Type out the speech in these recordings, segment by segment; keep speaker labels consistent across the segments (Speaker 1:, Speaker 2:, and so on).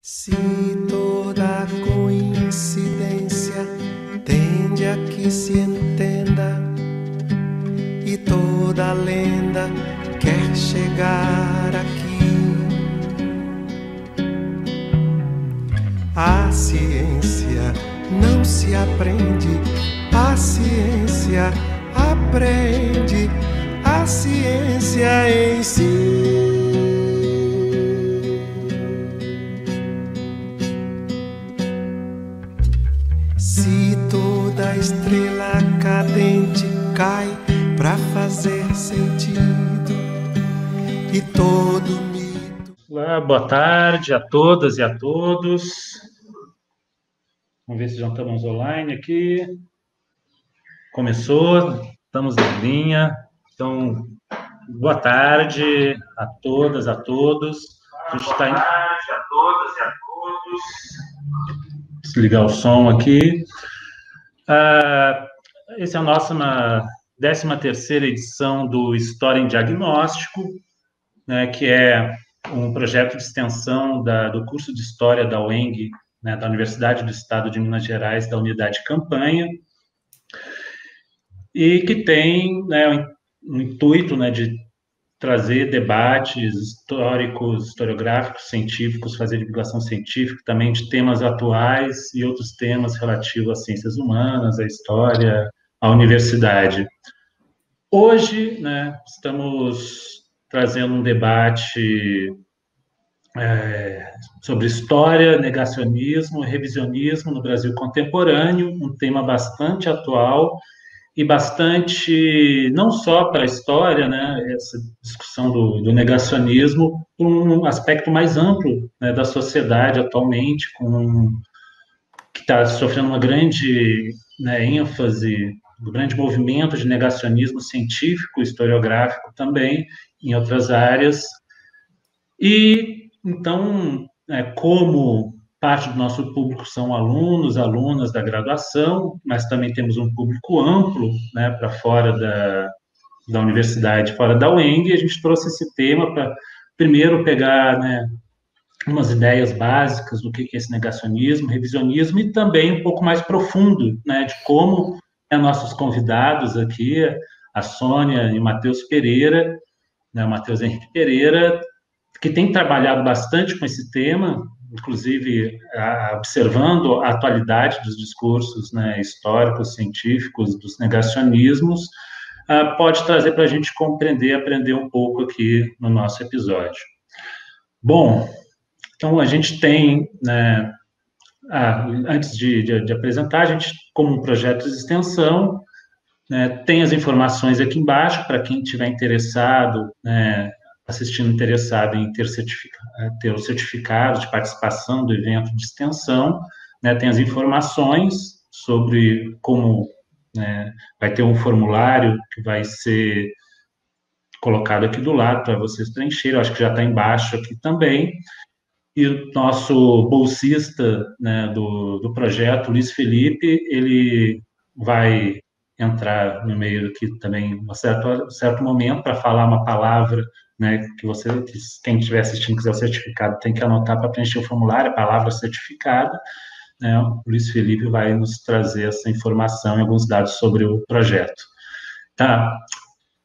Speaker 1: Se toda coincidência tende a que se entenda e toda lenda quer chegar aqui, a ciência não se aprende, a ciência aprende, a ciência em si. Se toda estrela cadente cai pra fazer sentido e todo mito.
Speaker 2: Olá, boa tarde a todas e a todos. Vamos ver se já estamos online aqui. Começou, estamos em linha. Então, boa tarde a todas, a todos. A gente está em... Boa tarde a todas e a todos. Desligar o som aqui. Essa é a nossa 13ª edição do História em Diagnóstico, né, que é um projeto de extensão do curso de História da UENG, né, da Universidade do Estado de Minas Gerais, da Unidade Campanha, e que tem, né, um intuito, né, de trazer debates históricos, historiográficos, científicos, fazer divulgação científica, também de temas atuais e outros temas relativos às ciências humanas, à história, à universidade. Hoje, né, estamos trazendo um debate sobre história, negacionismo, revisionismo no Brasil contemporâneo, um tema bastante atual e bastante, não só para a história, né, essa discussão do negacionismo, um aspecto mais amplo, né, da sociedade atualmente, que está sofrendo uma grande, né, ênfase, um grande movimento de negacionismo científico, historiográfico também, em outras áreas. E, então, como parte do nosso público são alunos, alunas da graduação, mas também temos um público amplo, né, para fora da universidade, fora da UENG, a gente trouxe esse tema para, primeiro, pegar, né, umas ideias básicas do que é esse negacionismo, revisionismo, e também um pouco mais profundo, né, de como nossos convidados aqui, a Sônia e o Matheus Pereira, né, o Matheus Henrique Pereira, que tem trabalhado bastante com esse tema, inclusive observando a atualidade dos discursos, né, históricos, científicos, dos negacionismos, pode trazer para a gente compreender, aprender um pouco aqui no nosso episódio. Bom, então a gente tem, né, antes de apresentar, a gente, como um projeto de extensão, né, tem as informações aqui embaixo para quem estiver interessado, né, assistindo interessado em ter o certificado de participação do evento de extensão, né, tem as informações sobre como, né, vai ter um formulário que vai ser colocado aqui do lado para vocês preencherem, eu acho que já está embaixo aqui também, e o nosso bolsista, né, do projeto, Luiz Felipe, ele vai entrar no meio aqui também, em um certo momento, para falar uma palavra, né, que quem estiver assistindo, quiser o certificado, tem que anotar para preencher o formulário, a palavra certificada, né, o Luiz Felipe vai nos trazer essa informação e alguns dados sobre o projeto. Tá?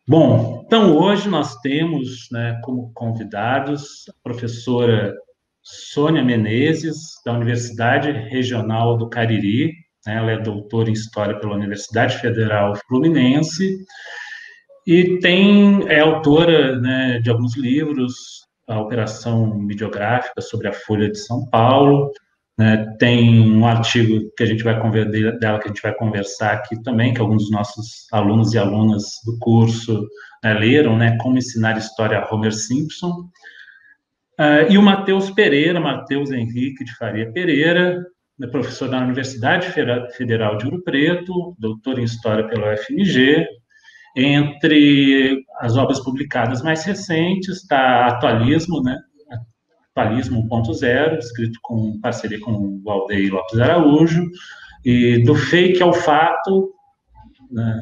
Speaker 2: Bom, então hoje nós temos, né, como convidados a professora Sônia Menezes, da Universidade Regional do Cariri, né, ela é doutora em História pela Universidade Federal Fluminense, e é autora, né, de alguns livros, a Operação Midiográfica sobre a Folha de São Paulo, né, tem um artigo que a gente vai dela que a gente vai conversar aqui também, que alguns dos nossos alunos e alunas do curso, né, leram, né, Como Ensinar História a Homer Simpson. E o Matheus Henrique de Faria Pereira, professor da Universidade Federal de Ouro Preto, doutor em História pela UFMG. Entre as obras publicadas mais recentes está Atualismo, né? Atualismo 1.0, escrito em parceria com o Valdeir Lopes Araújo, e Do Fake ao Fato, né?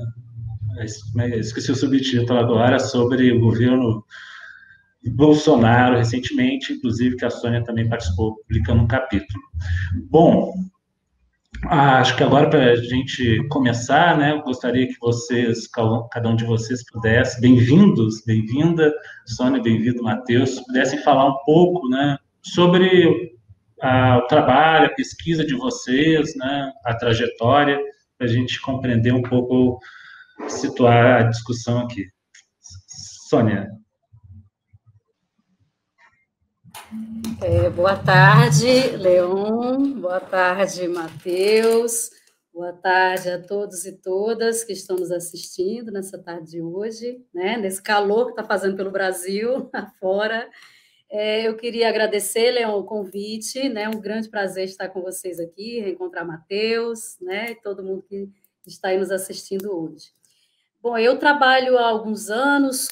Speaker 2: Esqueci o subtítulo agora, sobre o governo Bolsonaro recentemente, inclusive que a Sônia também participou, publicando um capítulo. Bom, acho que agora, para a gente começar, né, eu gostaria que vocês, cada um de vocês pudesse, bem-vindos, bem-vinda, Sônia, bem-vindo, Matheus, pudessem falar um pouco, né, sobre o trabalho, a pesquisa de vocês, né, a trajetória, para a gente compreender um pouco, situar a discussão aqui. Sônia.
Speaker 3: Boa tarde, Leon. Boa tarde, Matheus. Boa tarde a todos e todas que estão nos assistindo nessa tarde de hoje, né? Nesse calor que está fazendo pelo Brasil, afora. Eu queria agradecer, Leon, o convite, né? Um grande prazer estar com vocês aqui, reencontrar Matheus, né? E todo mundo que está aí nos assistindo hoje. Bom, eu trabalho há alguns anos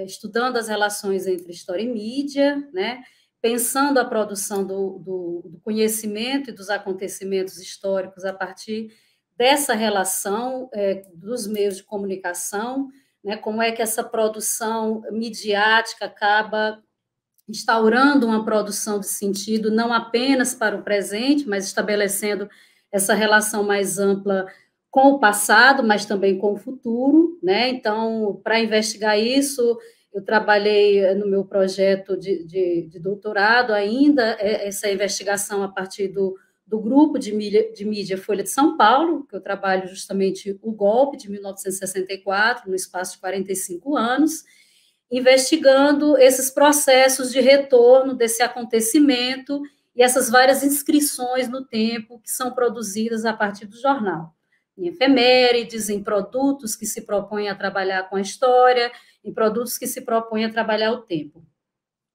Speaker 3: estudando as relações entre história e mídia, né? Pensando a produção do conhecimento e dos acontecimentos históricos a partir dessa relação dos meios de comunicação, né? Como é que essa produção midiática acaba instaurando uma produção de sentido não apenas para o presente, mas estabelecendo essa relação mais ampla com o passado, mas também com o futuro, né? Então, para investigar isso, eu trabalhei no meu projeto de doutorado ainda, essa investigação a partir do grupo de mídia Folha de São Paulo, que eu trabalho justamente o golpe de 1964, no espaço de 45 anos, investigando esses processos de retorno desse acontecimento e essas várias inscrições no tempo que são produzidas a partir do jornal. Em efemérides, em produtos que se propõem a trabalhar com a história, em produtos que se propõem a trabalhar o tempo.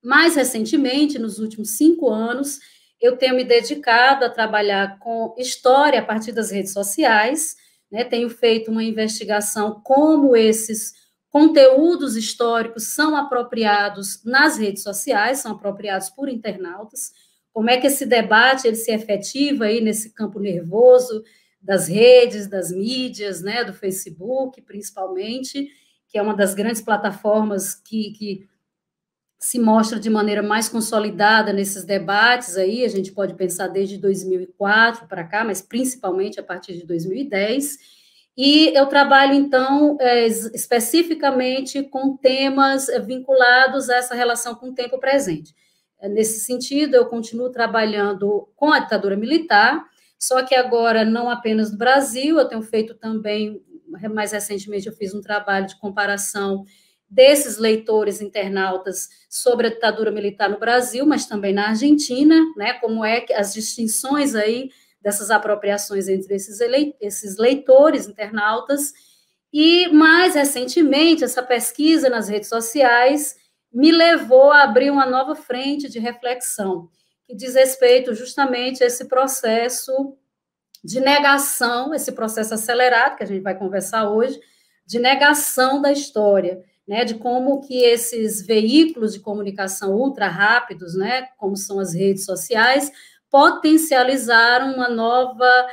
Speaker 3: Mais recentemente, nos últimos 5 anos, eu tenho me dedicado a trabalhar com história a partir das redes sociais, né? Tenho feito uma investigação como esses conteúdos históricos são apropriados nas redes sociais, são apropriados por internautas, como é que esse debate ele se efetiva aí nesse campo nervoso das redes, das mídias, né, do Facebook, principalmente, que é uma das grandes plataformas que se mostra de maneira mais consolidada nesses debates aí, a gente pode pensar desde 2004 para cá, mas principalmente a partir de 2010, e eu trabalho, então, especificamente com temas vinculados a essa relação com o tempo presente. Nesse sentido, eu continuo trabalhando com a ditadura militar, só que agora não apenas no Brasil, eu tenho feito também, mais recentemente eu fiz um trabalho de comparação desses leitores internautas sobre a ditadura militar no Brasil, mas também na Argentina, né, como é que as distinções aí dessas apropriações entre esses leitores internautas, e mais recentemente essa pesquisa nas redes sociais me levou a abrir uma nova frente de reflexão, que diz respeito justamente a esse processo de negação, esse processo acelerado, que a gente vai conversar hoje, de negação da história, né, de como que esses veículos de comunicação ultra rápidos, né, como são as redes sociais, potencializaram uma nova,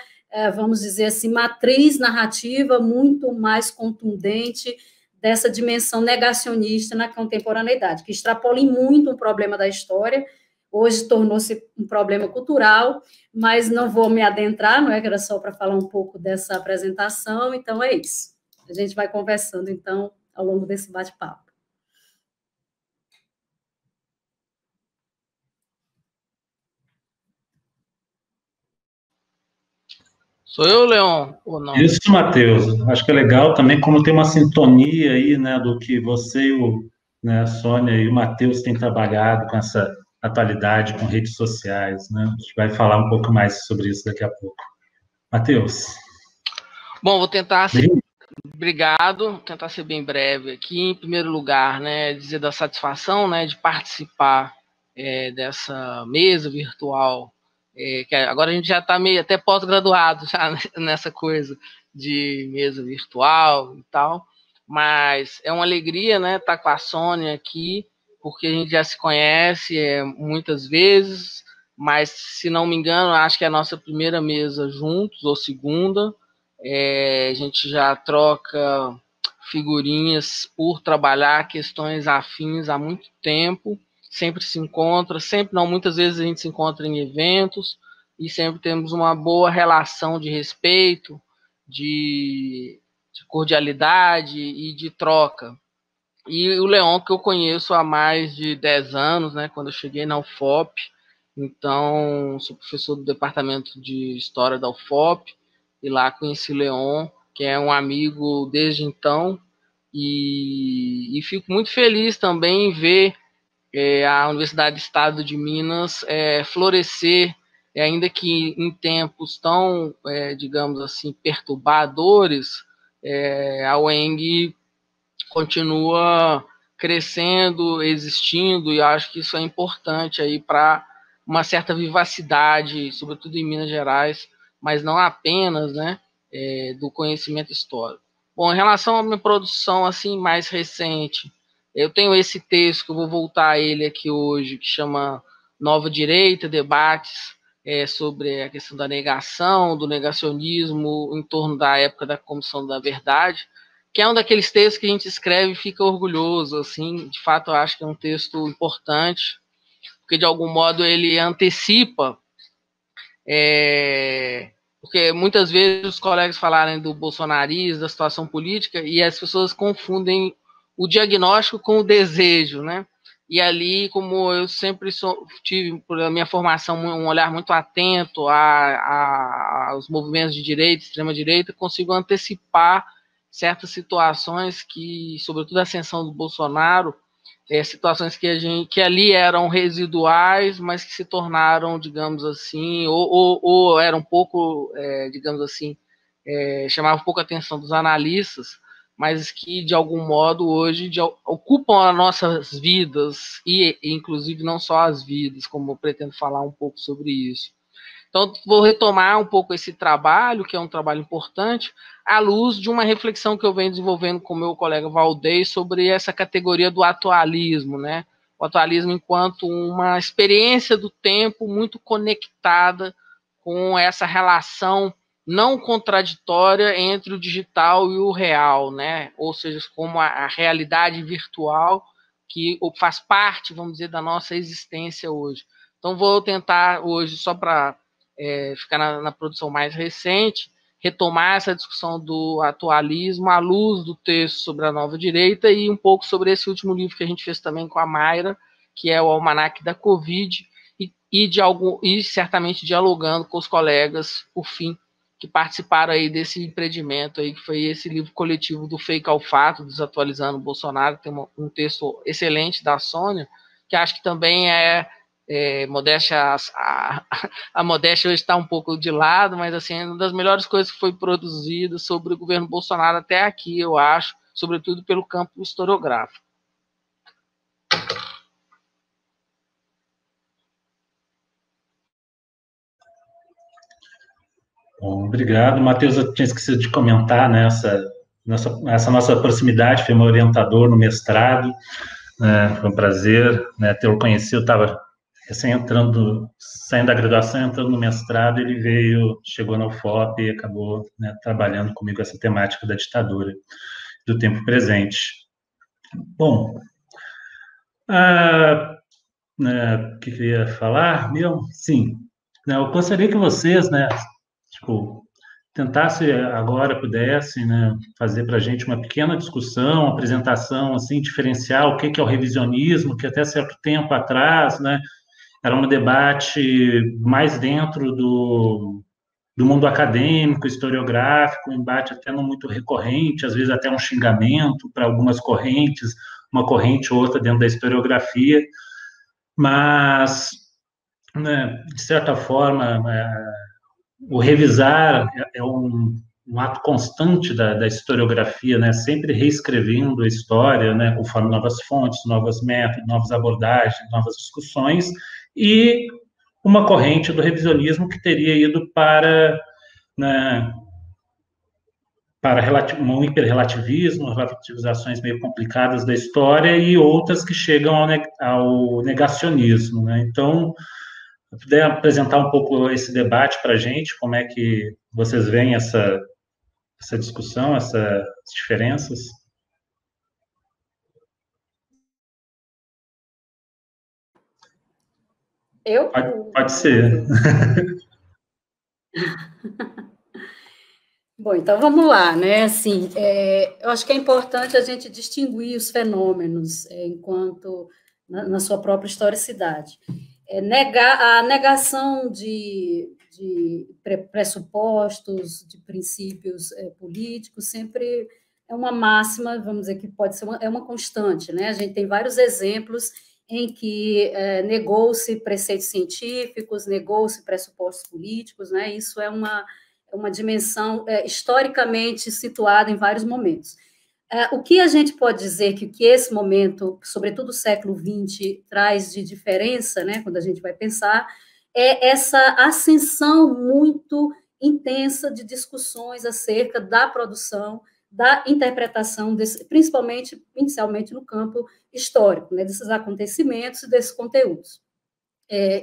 Speaker 3: vamos dizer assim, matriz narrativa muito mais contundente dessa dimensão negacionista na contemporaneidade, que extrapola em muito um problema da história. Hoje tornou-se um problema cultural, mas não vou me adentrar, não é que era só para falar um pouco dessa apresentação, então é isso. A gente vai conversando, então, ao longo desse bate-papo.
Speaker 4: Sou eu, Leon, ou não?
Speaker 2: Isso, Matheus. Acho que é legal também como tem uma sintonia aí, né, do que você e né, a Sônia e o Matheus têm trabalhado com essa atualidade, com redes sociais, né? A gente vai falar um pouco mais sobre isso daqui a pouco. Matheus.
Speaker 4: Bom, vou tentar ser... Obrigado, vou tentar ser bem breve aqui. Em primeiro lugar, né, dizer da satisfação, né, de participar dessa mesa virtual, que agora a gente já está meio até pós-graduado já nessa coisa de mesa virtual e tal, mas é uma alegria, né, estar com a Sônia aqui, porque a gente já se conhece muitas vezes, mas, se não me engano, acho que é a nossa primeira mesa juntos, ou segunda. A gente já troca figurinhas por trabalhar questões afins há muito tempo, sempre se encontra, sempre não, muitas vezes a gente se encontra em eventos e sempre temos uma boa relação de respeito, de cordialidade e de troca. E o Leon, que eu conheço há mais de 10 anos, né, quando eu cheguei na UFOP, então sou professor do departamento de História da UFOP, e lá conheci o Leon, que é um amigo desde então, e fico muito feliz também em ver a Universidade do Estado de Minas florescer, ainda que em tempos tão, digamos assim, perturbadores, a UENG continua crescendo, existindo, e acho que isso é importante aí para uma certa vivacidade, sobretudo em Minas Gerais, mas não apenas, né, do conhecimento histórico. Bom, em relação à minha produção assim mais recente, eu tenho esse texto que eu vou voltar a ele aqui hoje, que chama Nova Direita, Debates sobre a questão da negação, do negacionismo em torno da época da Comissão da Verdade, que é um daqueles textos que a gente escreve e fica orgulhoso, assim, de fato eu acho que é um texto importante, porque de algum modo ele antecipa, porque muitas vezes os colegas falarem do bolsonarismo, da situação política, e as pessoas confundem o diagnóstico com o desejo, né? E ali, como eu sempre tive, por minha formação, um olhar muito atento aos movimentos de direita, extrema-direita, consigo antecipar certas situações que, sobretudo a ascensão do Bolsonaro, situações que ali eram residuais, mas que se tornaram, digamos assim, ou eram um pouco, digamos assim, chamavam um pouco a atenção dos analistas, mas que, de algum modo, hoje ocupam as nossas vidas, e inclusive não só as vidas, como eu pretendo falar um pouco sobre isso. Então, vou retomar um pouco esse trabalho, que é um trabalho importante, à luz de uma reflexão que eu venho desenvolvendo com o meu colega Valdez sobre essa categoria do atualismo, né? O atualismo enquanto uma experiência do tempo muito conectada com essa relação não contraditória entre o digital e o real, né? Ou seja, como a realidade virtual que faz parte, vamos dizer, da nossa existência hoje. Então, vou tentar hoje, só para ficar na produção mais recente, retomar essa discussão do atualismo à luz do texto sobre a nova direita e um pouco sobre esse último livro que a gente fez também com a Mayra, que é o Almanaque da Covid, e certamente dialogando com os colegas, por fim, que participaram aí desse empreendimento aí, que foi esse livro coletivo do Fake ao Fato, Desatualizando o Bolsonaro, tem um texto excelente da Sônia, que acho que também modéstia, a modéstia hoje está um pouco de lado, mas assim, é uma das melhores coisas que foi produzida sobre o governo Bolsonaro até aqui, eu acho, sobretudo pelo campo historiográfico.
Speaker 2: Bom, obrigado. Matheus, eu tinha esquecido de comentar, né, essa nossa proximidade, foi meu orientador no mestrado, né, foi um prazer, né, tê-lo conhecido. Eu estava saindo da graduação, entrando no mestrado, ele chegou na UFOP e acabou, né, trabalhando comigo essa temática da ditadura do tempo presente. Bom, o que eu ia falar? Sim, eu gostaria que vocês, né, tentasse agora, pudessem, né, fazer para a gente uma pequena discussão, uma apresentação, assim, diferenciar o que é o revisionismo, que até certo tempo atrás, né, era um debate mais dentro do mundo acadêmico, historiográfico, um embate até não muito recorrente, às vezes até um xingamento para algumas correntes, uma corrente ou outra dentro da historiografia, mas, né, de certa forma, o revisar é um ato constante da historiografia, né, sempre reescrevendo a história, né, conforme novas fontes, novos métodos, novas abordagens, novas discussões, e uma corrente do revisionismo que teria ido para, né, um hiperrelativismo, relativizações meio complicadas da história, e outras que chegam ao negacionismo, né? Então, se puder apresentar um pouco esse debate para a gente, como é que vocês veem essa discussão, essas diferenças?
Speaker 3: Eu?
Speaker 2: Pode ser.
Speaker 3: Bom, então vamos lá, né? Assim, eu acho que é importante a gente distinguir os fenômenos enquanto na sua própria historicidade. A negação de pressupostos, de princípios políticos, sempre é uma máxima, vamos dizer que pode ser uma constante, né? A gente tem vários exemplos em que negou-se preceitos científicos, negou-se pressupostos políticos, né? Isso é uma dimensão historicamente situada em vários momentos. O que a gente pode dizer que esse momento, sobretudo o século XX, traz de diferença, né, quando a gente vai pensar, é essa ascensão muito intensa de discussões acerca da produção, da interpretação, principalmente, inicialmente, no campo histórico, né, desses acontecimentos e desses conteúdos.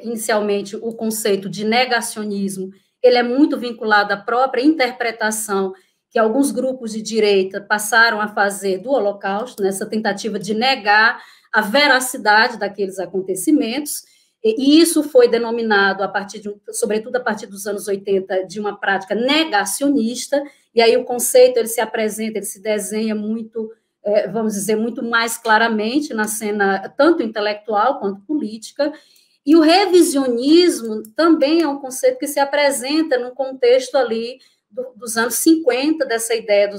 Speaker 3: Inicialmente, o conceito de negacionismo, ele é muito vinculado à própria interpretação que alguns grupos de direita passaram a fazer do Holocausto, nessa tentativa de negar a veracidade daqueles acontecimentos, e isso foi denominado, sobretudo a partir dos anos 80, de uma prática negacionista, e aí o conceito ele se apresenta, ele se desenha muito, vamos dizer, muito mais claramente na cena tanto intelectual quanto política. E o revisionismo também é um conceito que se apresenta num contexto ali dos anos 50, dessa ideia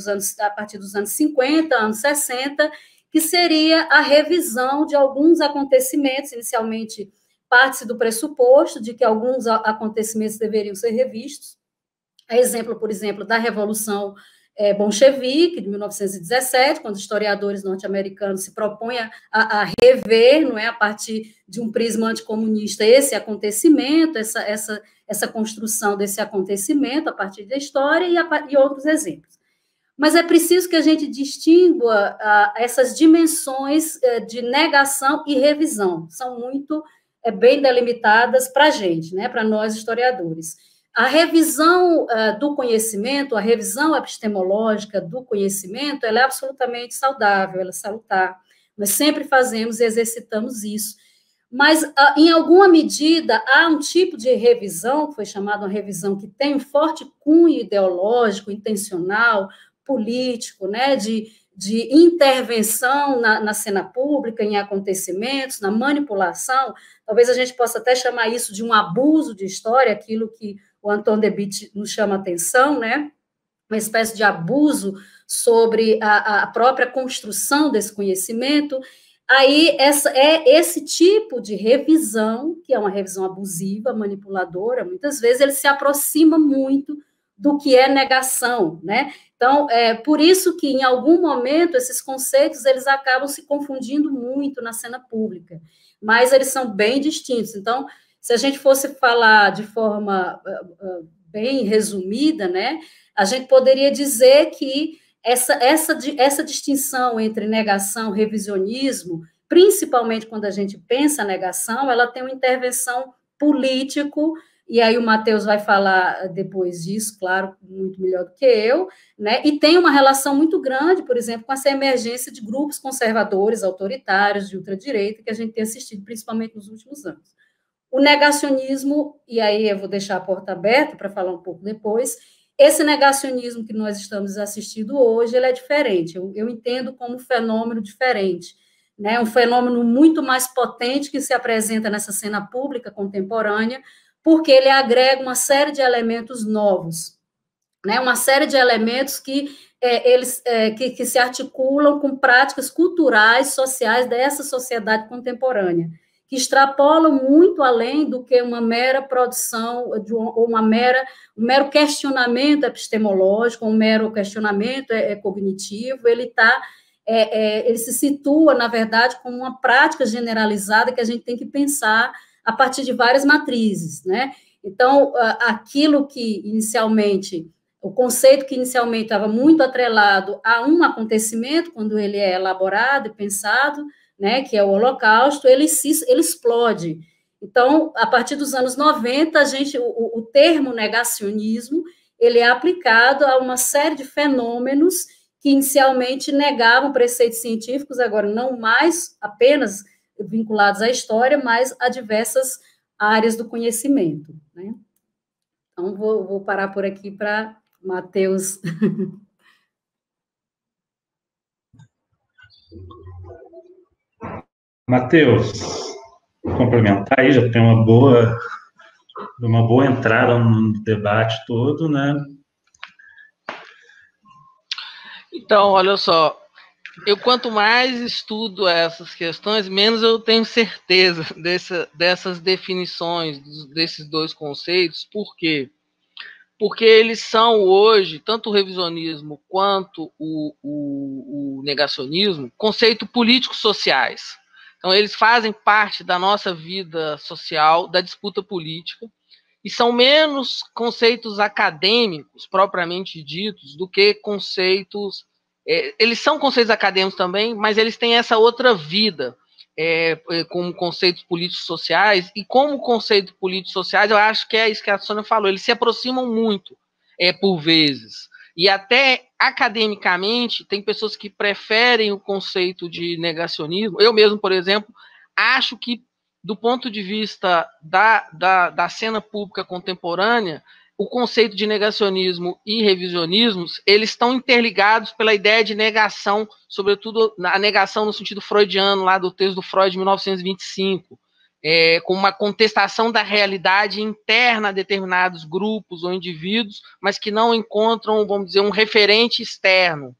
Speaker 3: a partir dos anos 50, anos 60, que seria a revisão de alguns acontecimentos, inicialmente parte-se do pressuposto de que alguns acontecimentos deveriam ser revistos, exemplo, por exemplo, da Revolução bolchevique, de 1917, quando historiadores norte-americanos se propõem a rever, não é, a partir de um prisma anticomunista, esse acontecimento, essa construção desse acontecimento a partir da história e outros exemplos. Mas é preciso que a gente distingua essas dimensões de negação e revisão, são muito bem delimitadas para a gente, né, para nós historiadores. A revisão do conhecimento, a revisão epistemológica do conhecimento, ela é absolutamente saudável, ela é salutar. Nós sempre fazemos e exercitamos isso. Mas, em alguma medida, há um tipo de revisão, que foi chamada uma revisão que tem um forte cunho ideológico, intencional, político, né, de intervenção na cena pública, em acontecimentos, na manipulação. Talvez a gente possa até chamar isso de um abuso de história, aquilo que o Anton de Witt nos chama a atenção, né? Uma espécie de abuso sobre a própria construção desse conhecimento. Aí, esse tipo de revisão, que é uma revisão abusiva, manipuladora, muitas vezes ele se aproxima muito do que é negação, né? Então, por isso que, em algum momento, esses conceitos eles acabam se confundindo muito na cena pública, mas eles são bem distintos. Então, se a gente fosse falar de forma bem resumida, né, a gente poderia dizer que essa distinção entre negação e revisionismo, principalmente quando a gente pensa negação, ela tem uma intervenção político, e aí o Matheus vai falar depois disso, claro, muito melhor do que eu, né, e tem uma relação muito grande, por exemplo, com essa emergência de grupos conservadores, autoritários, de ultradireita, que a gente tem assistido principalmente nos últimos anos. O negacionismo, e aí eu vou deixar a porta aberta para falar um pouco depois, esse negacionismo que nós estamos assistindo hoje, ele é diferente, eu entendo como um fenômeno diferente, né? Um fenômeno muito mais potente que se apresenta nessa cena pública contemporânea, porque ele agrega uma série de elementos novos, né? Uma série de elementos que se articulam com práticas culturais, sociais dessa sociedade contemporânea, que extrapolam muito além do que uma mera produção, ou um mero questionamento epistemológico, um mero questionamento cognitivo, ele se situa, na verdade, como uma prática generalizada que a gente tem que pensar a partir de várias matrizes, né? Então, o conceito que inicialmente estava muito atrelado a um acontecimento, quando ele é elaborado e pensado, né, que é o Holocausto, ele explode. Então, a partir dos anos 90, o termo negacionismo, ele é aplicado a uma série de fenômenos que inicialmente negavam preceitos científicos, agora não mais apenas vinculados à história, mas a diversas áreas do conhecimento, né? Então, vou parar por aqui para Matheus.
Speaker 2: Matheus, complementar aí, já tem uma boa entrada no debate todo, né?
Speaker 4: Então, olha só, eu quanto mais estudo essas questões, menos eu tenho certeza dessas definições, desses dois conceitos. Por quê? Porque eles são hoje, tanto o revisionismo quanto o negacionismo, conceitos políticos sociais. Então, eles fazem parte da nossa vida social, da disputa política, e são menos conceitos acadêmicos, propriamente ditos, do que conceitos... eles são conceitos acadêmicos também, mas eles têm essa outra vida, como conceitos políticos sociais, e como conceito políticos sociais, eu acho que é isso que a Sônia falou, eles se aproximam muito, por vezes. E até academicamente, tem pessoas que preferem o conceito de negacionismo. Eu mesmo, por exemplo, acho que, do ponto de vista da cena pública contemporânea, o conceito de negacionismo e revisionismos, eles estão interligados pela ideia de negação, sobretudo a negação no sentido freudiano, lá do texto do Freud, de 1925, com uma contestação da realidade interna a determinados grupos ou indivíduos, mas que não encontram, vamos dizer, um referente externo.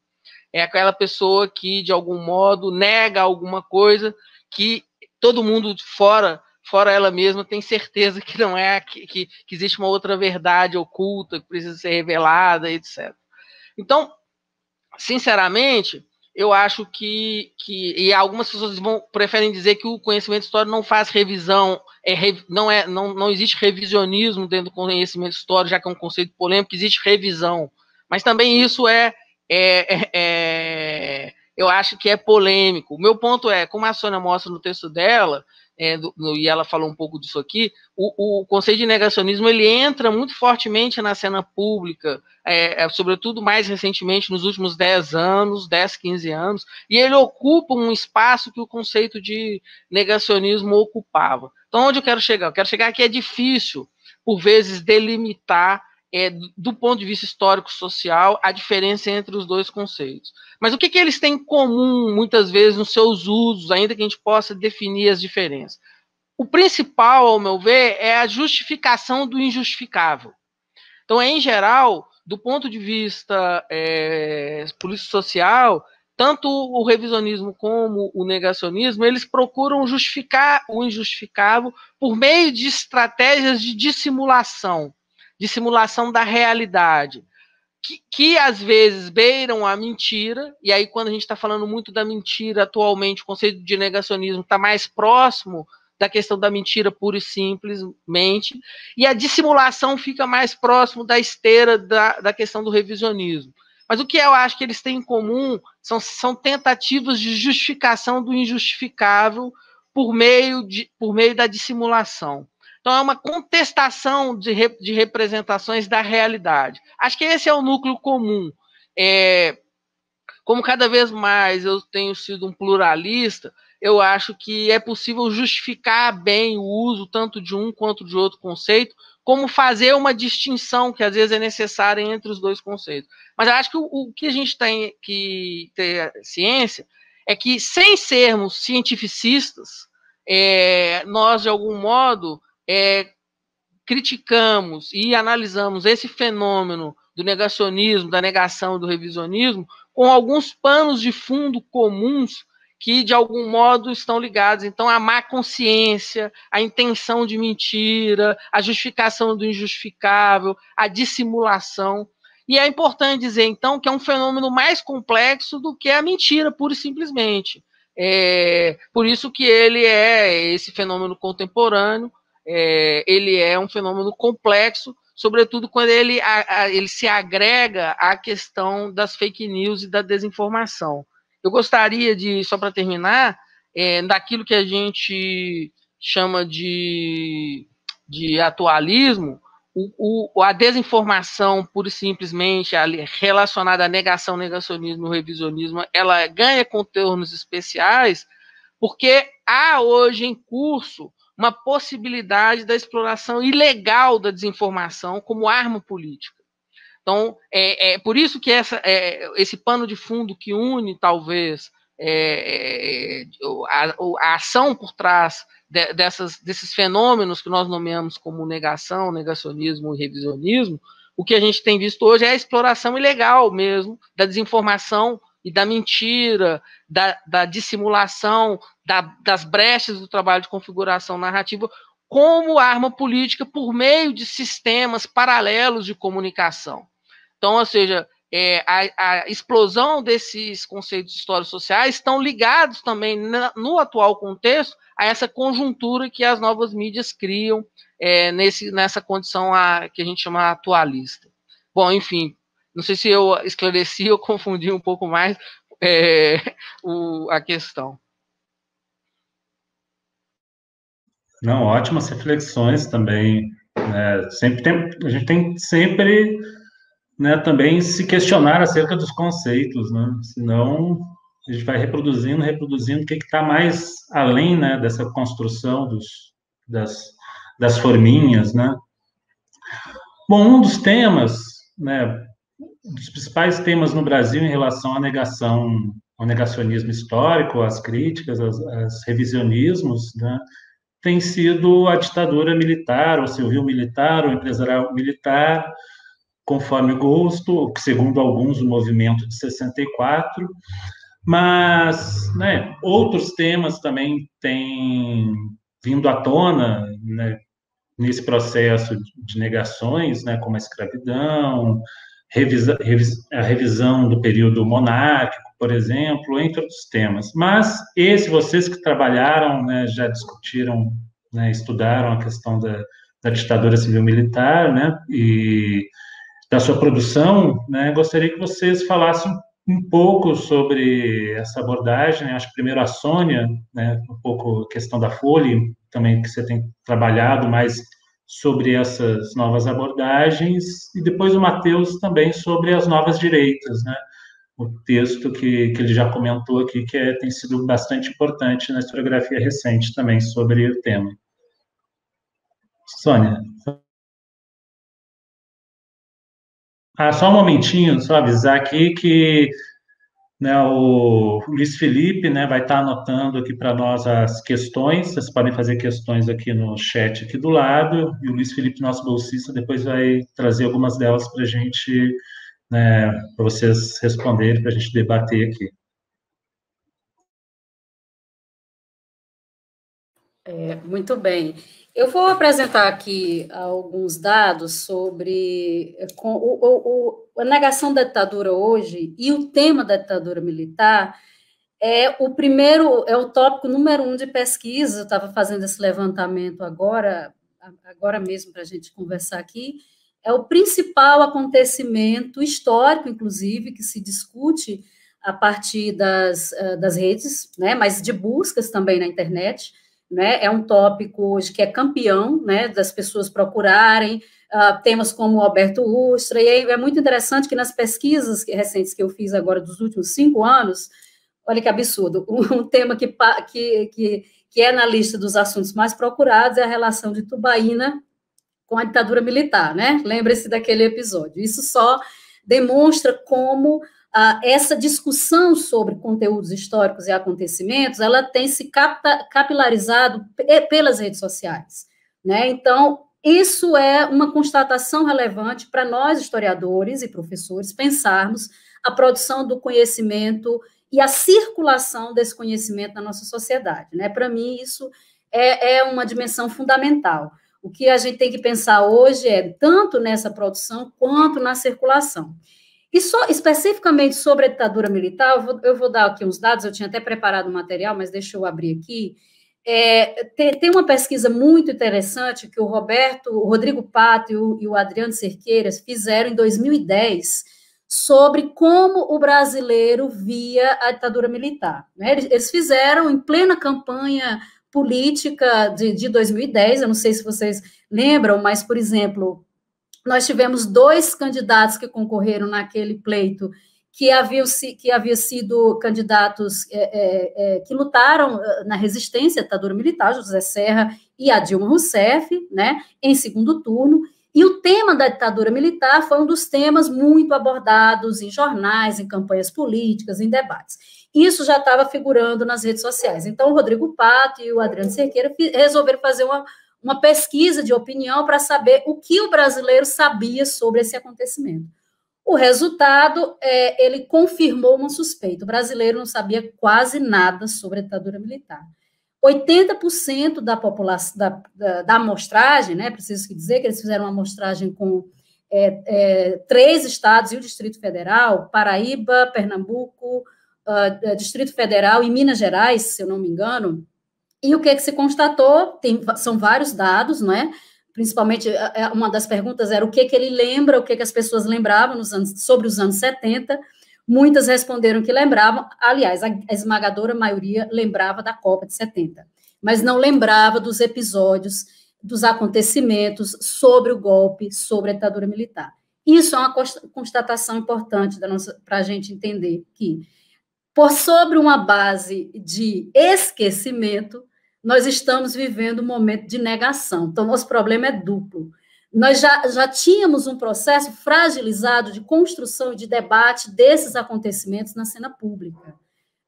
Speaker 4: É aquela pessoa que, de algum modo, nega alguma coisa que todo mundo fora ela mesma tem certeza que não é, que existe uma outra verdade oculta que precisa ser revelada, etc. Então, sinceramente, eu acho que e algumas pessoas preferem dizer que o conhecimento histórico não faz revisão, não existe revisionismo dentro do conhecimento histórico, já que é um conceito polêmico, existe revisão. Mas também isso eu acho que é polêmico. O meu ponto é, como a Sônia mostra no texto dela, e ela falou um pouco disso aqui, o conceito de negacionismo ele entra muito fortemente na cena pública, sobretudo mais recentemente, nos últimos 10 anos, 10, 15 anos, e ele ocupa um espaço que o conceito de negacionismo ocupava. Então, onde eu quero chegar? Eu quero chegar que é difícil, por vezes, delimitar do ponto de vista histórico-social, a diferença entre os dois conceitos. Mas o que eles têm em comum, muitas vezes, nos seus usos, ainda que a gente possa definir as diferenças? O principal, ao meu ver, é a justificação do injustificável. Então, em geral, do ponto de vista político-social, tanto o revisionismo como o negacionismo, eles procuram justificar o injustificável por meio de estratégias de dissimulação da realidade, que às vezes beiram a mentira, e aí quando a gente está falando muito da mentira atualmente, o conceito de negacionismo está mais próximo da questão da mentira pura e simplesmente, e a dissimulação fica mais próximo da esteira da questão do revisionismo. Mas o que eu acho que eles têm em comum são tentativas de justificação do injustificável por meio da dissimulação. Então, é uma contestação de representações da realidade. Acho que esse é o núcleo comum. Como cada vez mais eu tenho sido um pluralista, eu acho que é possível justificar bem o uso tanto de um quanto de outro conceito, como fazer uma distinção que às vezes é necessária entre os dois conceitos. Mas eu acho que o que a gente tem que ter ciência é que, sem sermos cientificistas, nós, de algum modo, criticamos e analisamos esse fenômeno do negacionismo, da negação, do revisionismo, com alguns panos de fundo comuns que, de algum modo, estão ligados. Então, a má consciência, a intenção de mentira, a justificação do injustificável, a dissimulação. E é importante dizer, então, que é um fenômeno mais complexo do que a mentira, pura e simplesmente. Por isso que ele é esse fenômeno contemporâneo, ele é um fenômeno complexo, sobretudo quando ele se agrega à questão das fake news e da desinformação. Eu gostaria de, só para terminar, daquilo que a gente chama de atualismo, a desinformação, pura e simplesmente, relacionada à negação, negacionismo, revisionismo, ela ganha contornos especiais, porque há hoje em curso uma possibilidade da exploração ilegal da desinformação como arma política. Então, é por isso que esse pano de fundo que une, talvez, a ação por trás desses fenômenos que nós nomeamos como negação, negacionismo e revisionismo, o que a gente tem visto hoje é a exploração ilegal mesmo da desinformação e da mentira, da dissimulação, das brechas do trabalho de configuração narrativa como arma política por meio de sistemas paralelos de comunicação. Então, ou seja, a explosão desses conceitos históricos sociais estão ligados também, no atual contexto, a essa conjuntura que as novas mídias criam nessa condição que a gente chama atualista. Bom, enfim, não sei se eu esclareci ou confundi um pouco mais a questão.
Speaker 2: Não, ótimas reflexões também. A gente tem sempre, né, também se questionar acerca dos conceitos, né? Senão a gente vai reproduzindo o que está mais além, né, dessa construção das forminhas, né? Bom, um dos temas, né, dos principais temas no Brasil em relação à negação, ao negacionismo histórico, às críticas, aos revisionismos, né, tem sido a ditadura militar, ou civil militar, ou empresarial militar, conforme o gosto, segundo alguns, o movimento de 64, mas, né, outros temas também têm vindo à tona, né, nesse processo de negações, né, como a escravidão, a revisão do período monárquico, por exemplo, entre outros temas. Mas vocês que trabalharam, né, já discutiram, né, estudaram a questão da ditadura civil-militar, né, e da sua produção, né, gostaria que vocês falassem um pouco sobre essa abordagem, né? Acho que primeiro a Sônia, né, um pouco a questão da Folha, também que você tem trabalhado mais sobre essas novas abordagens, e depois o Matheus também sobre as novas direitas, né? O texto que ele já comentou aqui, que tem sido bastante importante na historiografia recente também sobre o tema. Sônia. Só um momentinho, só avisar aqui que, né, o Luiz Felipe, né, vai estar anotando aqui para nós as questões. Vocês podem fazer questões aqui no chat aqui do lado, e o Luiz Felipe, nosso bolsista, depois vai trazer algumas delas para a gente, né, para vocês responderem, para a gente debater aqui.
Speaker 3: Muito bem. Eu vou apresentar aqui alguns dados sobre a negação da ditadura hoje, e o tema da ditadura militar é o tópico número 1 de pesquisa. Eu estava fazendo esse levantamento agora mesmo para a gente conversar aqui. É o principal acontecimento histórico, inclusive, que se discute a partir das redes, né, mas de buscas também na internet. Né, é um tópico hoje que é campeão, né, das pessoas procurarem temas como o Alberto Ustra, e aí é muito interessante que nas pesquisas recentes que eu fiz agora dos últimos 5 anos, olha que absurdo, um tema que é na lista dos assuntos mais procurados é a relação de Tubaína com a ditadura militar, né? Lembre-se daquele episódio. Isso só demonstra como essa discussão sobre conteúdos históricos e acontecimentos, ela tem se capilarizado pelas redes sociais, né? Então, isso é uma constatação relevante para nós, historiadores e professores, pensarmos a produção do conhecimento e a circulação desse conhecimento na nossa sociedade, né? Para mim, isso é uma dimensão fundamental. O que a gente tem que pensar hoje é tanto nessa produção quanto na circulação. E só especificamente sobre a ditadura militar, eu vou dar aqui uns dados, eu tinha até preparado o material, mas deixa eu abrir aqui. Tem uma pesquisa muito interessante que o Rodrigo Pato e o Adriano Cerqueiras fizeram em 2010 sobre como o brasileiro via a ditadura militar, né? Eles fizeram em plena campanha política de 2010, eu não sei se vocês lembram, mas, por exemplo, nós tivemos 2 candidatos que concorreram naquele pleito que haviam sido candidatos que lutaram na resistência à ditadura militar, José Serra e a Dilma Rousseff, né, em segundo turno, e o tema da ditadura militar foi um dos temas muito abordados em jornais, em campanhas políticas, em debates. Isso já estava figurando nas redes sociais. Então, o Rodrigo Pato e o Adriano Cerqueira resolveram fazer uma pesquisa de opinião para saber o que o brasileiro sabia sobre esse acontecimento. O resultado, ele confirmou uma suspeita. O brasileiro não sabia quase nada sobre a ditadura militar. 80% da população, da amostragem, né, preciso dizer que eles fizeram uma amostragem com 3 estados e o Distrito Federal, Paraíba, Pernambuco, Distrito Federal e Minas Gerais, se eu não me engano, e o que se constatou, são vários dados, não é? Principalmente, uma das perguntas era o que ele lembra, o que as pessoas lembravam sobre os anos 70, muitas responderam que lembravam, aliás, a esmagadora maioria lembrava da Copa de 70, mas não lembrava dos episódios, dos acontecimentos sobre o golpe, sobre a ditadura militar. Isso é uma constatação importante para a gente entender que, sobre uma base de esquecimento, nós estamos vivendo um momento de negação. Então, nosso problema é duplo. Nós já tínhamos um processo fragilizado de construção e de debate desses acontecimentos na cena pública.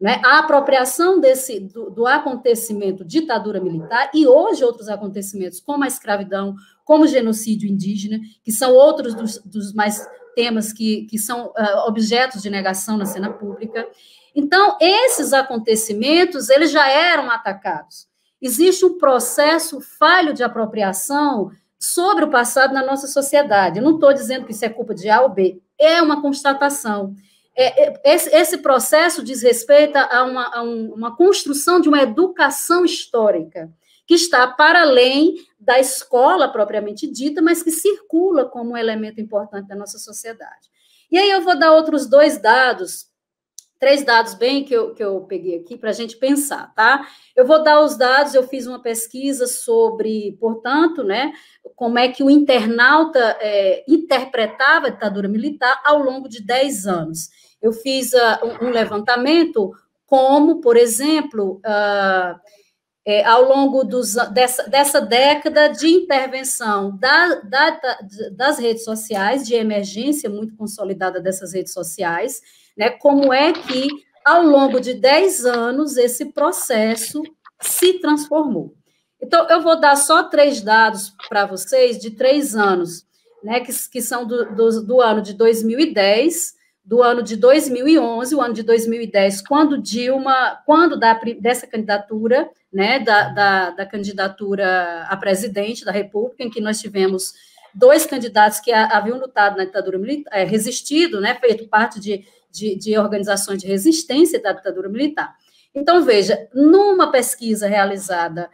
Speaker 3: Né? A apropriação do acontecimento ditadura militar e hoje outros acontecimentos, como a escravidão, como o genocídio indígena, que são outros dos mais temas que são objetos de negação na cena pública. Então, esses acontecimentos, eles já eram atacados. Existe um processo falho de apropriação sobre o passado na nossa sociedade. Eu não estou dizendo que isso é culpa de A ou B, é uma constatação. Esse processo diz respeito a uma construção de uma educação histórica, que está para além da escola propriamente dita, mas que circula como um elemento importante da nossa sociedade. E aí eu vou dar outros 2 dados, 3 dados bem que eu peguei aqui para a gente pensar, tá? Eu vou dar os dados, eu fiz uma pesquisa sobre, portanto, né, como é que o internauta interpretava a ditadura militar ao longo de 10 anos. Eu fiz um levantamento como, por exemplo, ao longo dessa década de intervenção das redes sociais, de emergência muito consolidada dessas redes sociais, né, como é que, ao longo de 10 anos, esse processo se transformou. Então, eu vou dar só 3 dados para vocês de 3 anos, né, que são do ano de 2010, do ano de 2011, o ano de 2010, quando dessa candidatura, né, da candidatura a presidente da República, em que nós tivemos 2 candidatos que haviam lutado na ditadura militar, resistido, né, feito parte de organizações de resistência da ditadura militar. Então, veja, numa pesquisa realizada,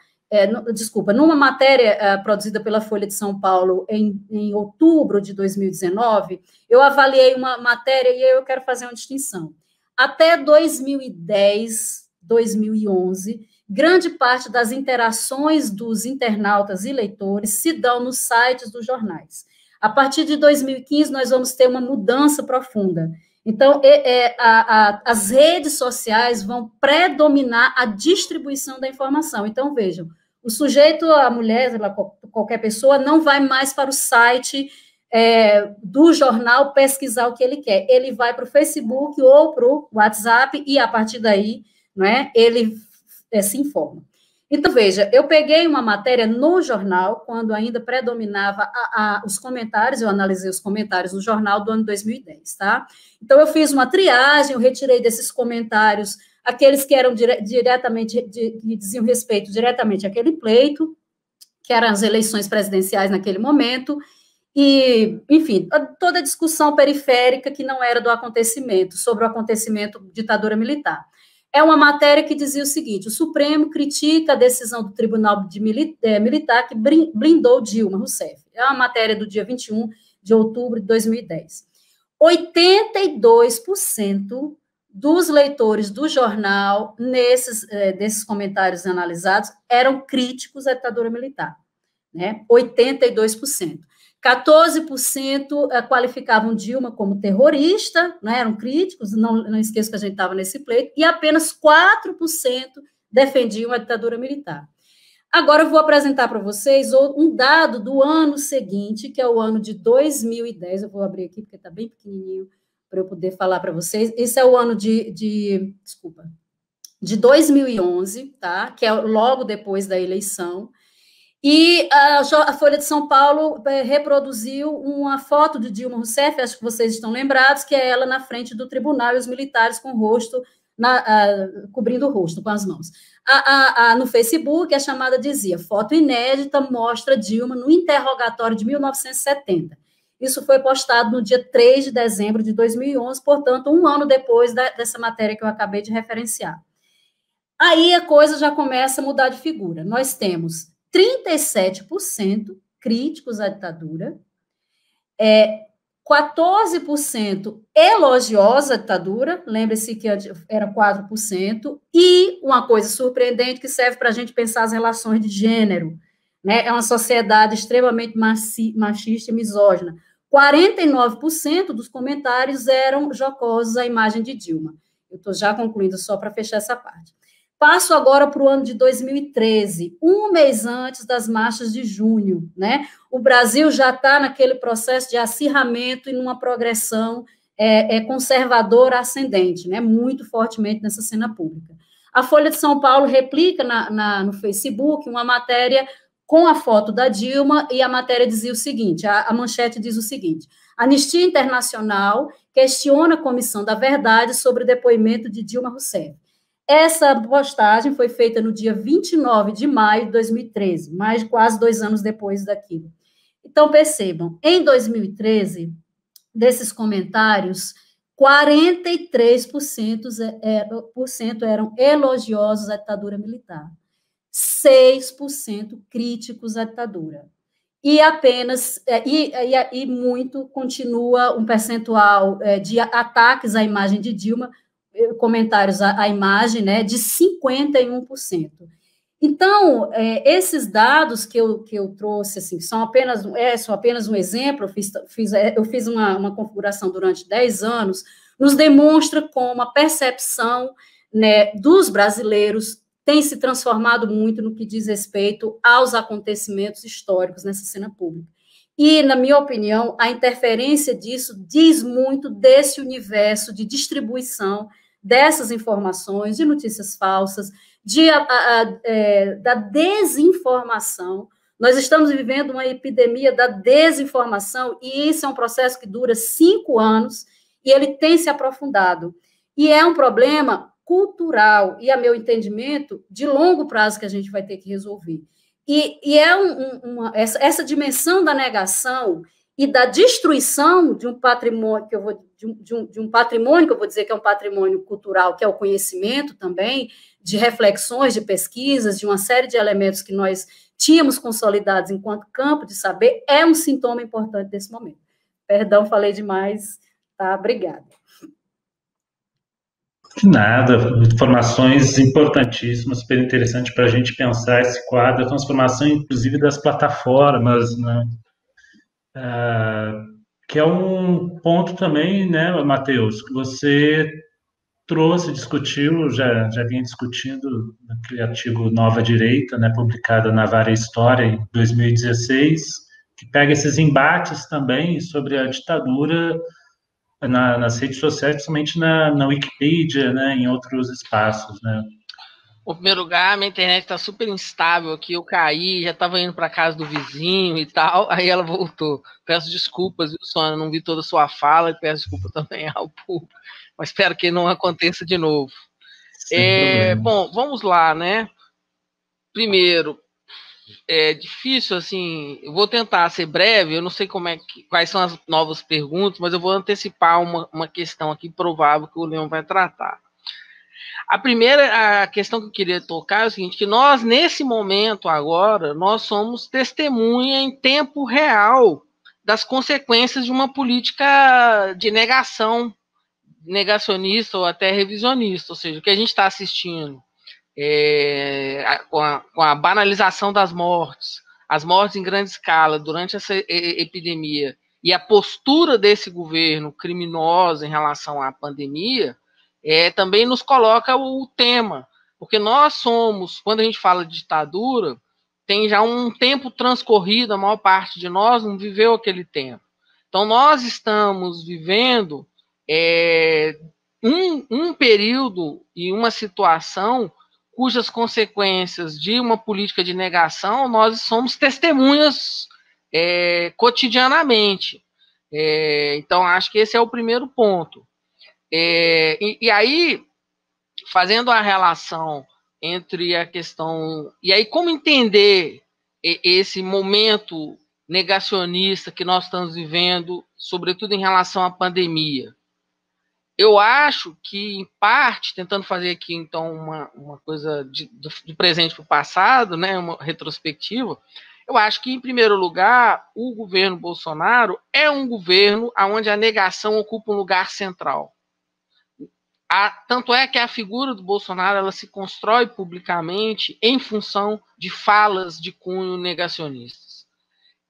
Speaker 3: numa matéria produzida pela Folha de São Paulo em outubro de 2019, eu avaliei uma matéria e eu quero fazer uma distinção. Até 2010, 2011, grande parte das interações dos internautas e leitores se dão nos sites dos jornais. A partir de 2015, nós vamos ter uma mudança profunda. Então, as redes sociais vão predominar a distribuição da informação. Então, vejam, o sujeito, a mulher, qualquer pessoa, não vai mais para o site do jornal pesquisar o que ele quer. Ele vai para o Facebook ou para o WhatsApp e, a partir daí, não é, ele se informa. Então, veja, eu peguei uma matéria no jornal, quando ainda predominava os comentários, eu analisei os comentários no jornal do ano 2010, tá? Então, eu fiz uma triagem, eu retirei desses comentários aqueles que eram diretamente, que diziam respeito diretamente àquele pleito, que eram as eleições presidenciais naquele momento, e, enfim, toda a discussão periférica que não era do acontecimento, sobre o acontecimento ditadura militar. É uma matéria que dizia o seguinte: o Supremo critica a decisão do Tribunal Militar que blindou Dilma Rousseff. É uma matéria do dia 21 de outubro de 2010. 82% dos leitores do jornal, desses comentários analisados, eram críticos à ditadura militar. Né? 82%. 14% qualificavam Dilma como terrorista, né, eram críticos, não esqueço que a gente estava nesse pleito, e apenas 4% defendiam a ditadura militar. Agora eu vou apresentar para vocês um dado do ano seguinte, que é o ano de 2010. Eu vou abrir aqui, porque está bem pequenininho para eu poder falar para vocês. Esse é o ano de 2011, tá? Que é logo depois da eleição. E a Folha de São Paulo reproduziu uma foto de Dilma Rousseff, acho que vocês estão lembrados, que é ela na frente do tribunal e os militares com o rosto, cobrindo o rosto com as mãos. No Facebook, a chamada dizia: foto inédita mostra Dilma no interrogatório de 1970. Isso foi postado no dia 3 de dezembro de 2011, portanto, um ano depois dessa matéria que eu acabei de referenciar. Aí a coisa já começa a mudar de figura. Nós temos 37% críticos à ditadura, 14% elogiosa à ditadura, lembre-se que era 4%, e uma coisa surpreendente que serve para a gente pensar as relações de gênero, né? É uma sociedade extremamente machista e misógina. 49% dos comentários eram jocosos à imagem de Dilma. Eu estou já concluindo só para fechar essa parte. Passo agora para o ano de 2013, um mês antes das marchas de junho, né? O Brasil já está naquele processo de acirramento e numa progressão conservadora ascendente, né? Muito fortemente nessa cena pública. A Folha de São Paulo replica no Facebook uma matéria com a foto da Dilma, e a matéria dizia o seguinte, a manchete diz o seguinte: Anistia Internacional questiona a Comissão da Verdade sobre o depoimento de Dilma Rousseff. Essa postagem foi feita no dia 29 de maio de 2013, mais de quase 2 anos depois daquilo. Então, percebam, em 2013, desses comentários, 43% eram elogiosos à ditadura militar, 6% críticos à ditadura. E apenas, muito continua um percentual de ataques à imagem de Dilma, comentários à imagem, né, de 51%. Então, esses dados que eu trouxe, assim, são apenas um exemplo. Eu fiz uma configuração durante 10 anos, nos demonstra como a percepção, né, dos brasileiros tem se transformado muito no que diz respeito aos acontecimentos históricos nessa cena pública. E, na minha opinião, a interferência disso diz muito desse universo de distribuição dessas informações, de notícias falsas, da desinformação. Nós estamos vivendo uma epidemia da desinformação, e isso é um processo que dura 5 anos, e ele tem se aprofundado. E é um problema cultural, e, a meu entendimento, de longo prazo que a gente vai ter que resolver. E essa dimensão da negação e da destruição de um patrimônio, de um patrimônio que eu vou dizer que é um patrimônio cultural, que é o conhecimento também, de reflexões, de pesquisas, de uma série de elementos que nós tínhamos consolidados enquanto campo de saber, é um sintoma importante desse momento. Perdão, falei demais, tá? Obrigada.
Speaker 2: De nada, informações importantíssimas, super interessante para a gente pensar esse quadro, a transformação, inclusive, das plataformas, né? Que é um ponto também, né, Matheus, que você trouxe, discutiu, já vinha discutindo naquele artigo Nova Direita, né, publicado na Vara História em 2016, que pega esses embates também sobre a ditadura nas redes sociais, principalmente na Wikipedia, né, em outros espaços, né.
Speaker 4: Em primeiro lugar, minha internet está super instável aqui, eu caí, já estava indo para casa do vizinho e tal, aí ela voltou. Peço desculpas, viu, Sônia, não vi toda a sua fala, e peço desculpa também ao público, mas espero que não aconteça de novo. Bom, vamos lá, né? Primeiro, é difícil, assim, eu vou tentar ser breve, eu não sei quais são as novas perguntas, mas eu vou antecipar uma questão aqui provável que o Leão vai tratar. A questão que eu queria tocar é o seguinte, que nós, nesse momento agora, nós somos testemunha em tempo real das consequências de uma política de negacionista ou até revisionista, ou seja, o que a gente está assistindo com a banalização das mortes, as mortes em grande escala durante essa epidemia, e a postura desse governo criminosa em relação à pandemia, também nos coloca o tema, porque nós somos, quando a gente fala de ditadura, tem já um tempo transcorrido, a maior parte de nós não viveu aquele tempo. Então, nós estamos vivendo um período e uma situação cujas consequências de uma política de negação nós somos testemunhas cotidianamente. Então, acho que esse é o primeiro ponto. E aí, fazendo a relação entre a questão... E aí, como entender esse momento negacionista que nós estamos vivendo, sobretudo em relação à pandemia? Eu acho que, em parte, tentando fazer aqui, então, uma coisa do presente para o passado, né, uma retrospectiva, eu acho que, em primeiro lugar, o governo Bolsonaro é um governo onde a negação ocupa um lugar central. Tanto é que a figura do Bolsonaro ela se constrói publicamente em função de falas de cunho negacionistas.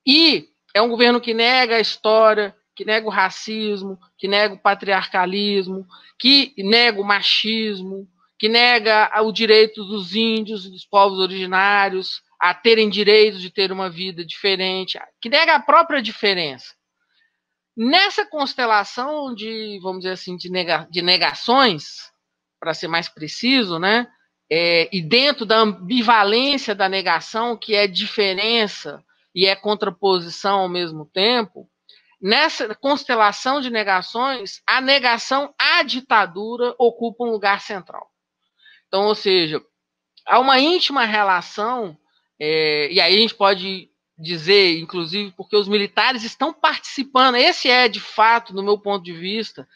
Speaker 4: E é um governo que nega a história, que nega o racismo, que nega o patriarcalismo, que nega o machismo, que nega o direito dos índios e dos povos originários a terem direitos de ter uma vida diferente, que nega a própria diferença. Nessa constelação de, vamos dizer assim, de negações, para ser mais preciso, né? E dentro da ambivalência da negação, que é diferença e é contraposição ao mesmo tempo, nessa constelação de negações, a negação à ditadura ocupa um lugar central. Então, ou seja, há uma íntima relação, e aí a gente pode dizer, inclusive, porque os militares estão participando, esse é, de fato, do meu ponto de vista,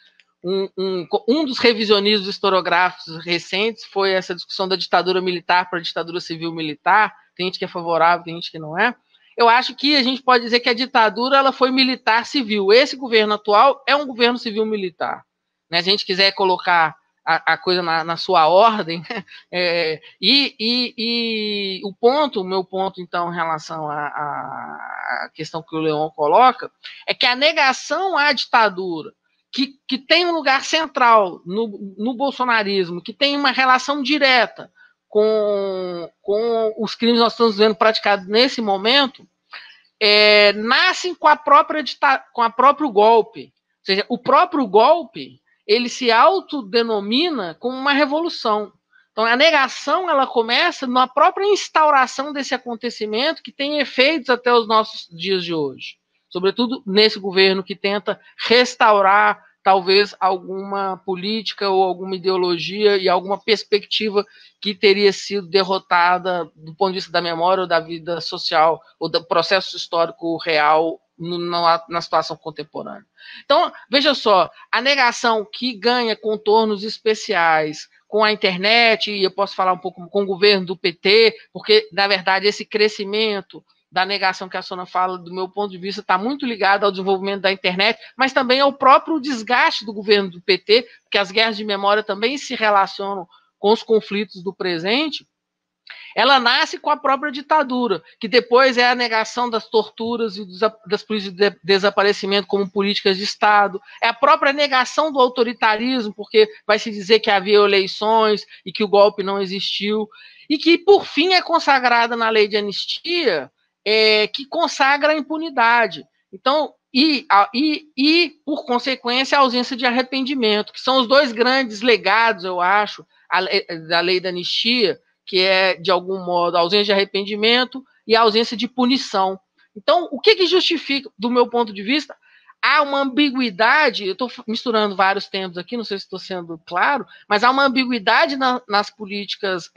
Speaker 4: um dos revisionismos historiográficos recentes foi essa discussão da ditadura militar para a ditadura civil-militar, tem gente que é favorável, tem gente que não é. Eu acho que a gente pode dizer que a ditadura ela foi militar-civil. Esse governo atual é um governo civil-militar. Né? Se a gente quiser colocar a coisa na sua ordem, o meu ponto, então, em relação à questão que o Leon coloca, é que a negação à ditadura, que tem um lugar central no bolsonarismo, que tem uma relação direta com os crimes que nós estamos vendo praticados nesse momento, nascem com a próprio golpe. Ou seja, o próprio golpe ele se autodenomina como uma revolução. Então, a negação ela começa na própria instauração desse acontecimento que tem efeitos até os nossos dias de hoje. Sobretudo nesse governo que tenta restaurar talvez alguma política ou alguma ideologia e alguma perspectiva que teria sido derrotada do ponto de vista da memória ou da vida social ou do processo histórico real na situação contemporânea. Então, veja só, a negação que ganha contornos especiais com a internet, e eu posso falar um pouco com o governo do PT, porque, na verdade, esse crescimento da negação que a Sônia fala, do meu ponto de vista, está muito ligado ao desenvolvimento da internet, mas também ao próprio desgaste do governo do PT, porque as guerras de memória também se relacionam com os conflitos do presente. Ela nasce com a própria ditadura, que depois é a negação das torturas e das políticas de desaparecimento como políticas de Estado, é a própria negação do autoritarismo, porque vai se dizer que havia eleições e que o golpe não existiu, e que, por fim, é consagrada na lei de anistia, que consagra a impunidade. Então, e, por consequência, a ausência de arrependimento, que são os dois grandes legados, eu acho, da lei da anistia, que é, de algum modo, a ausência de arrependimento e a ausência de punição. Então, o que justifica, do meu ponto de vista, há uma ambiguidade, eu estou misturando vários termos aqui, não sei se estou sendo claro, mas há uma ambiguidade nas políticas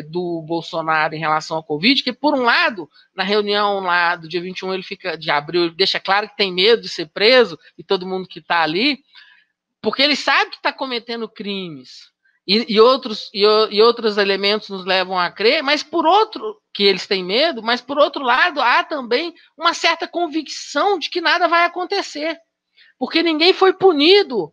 Speaker 4: do Bolsonaro em relação ao Covid, que, por um lado, na reunião lá do dia 21 de abril, ele deixa claro que tem medo de ser preso, e todo mundo que está ali, porque ele sabe que está cometendo crimes, e outros elementos nos levam a crer, mas por outro, que eles têm medo, mas por outro lado, há também uma certa convicção de que nada vai acontecer. Porque ninguém foi punido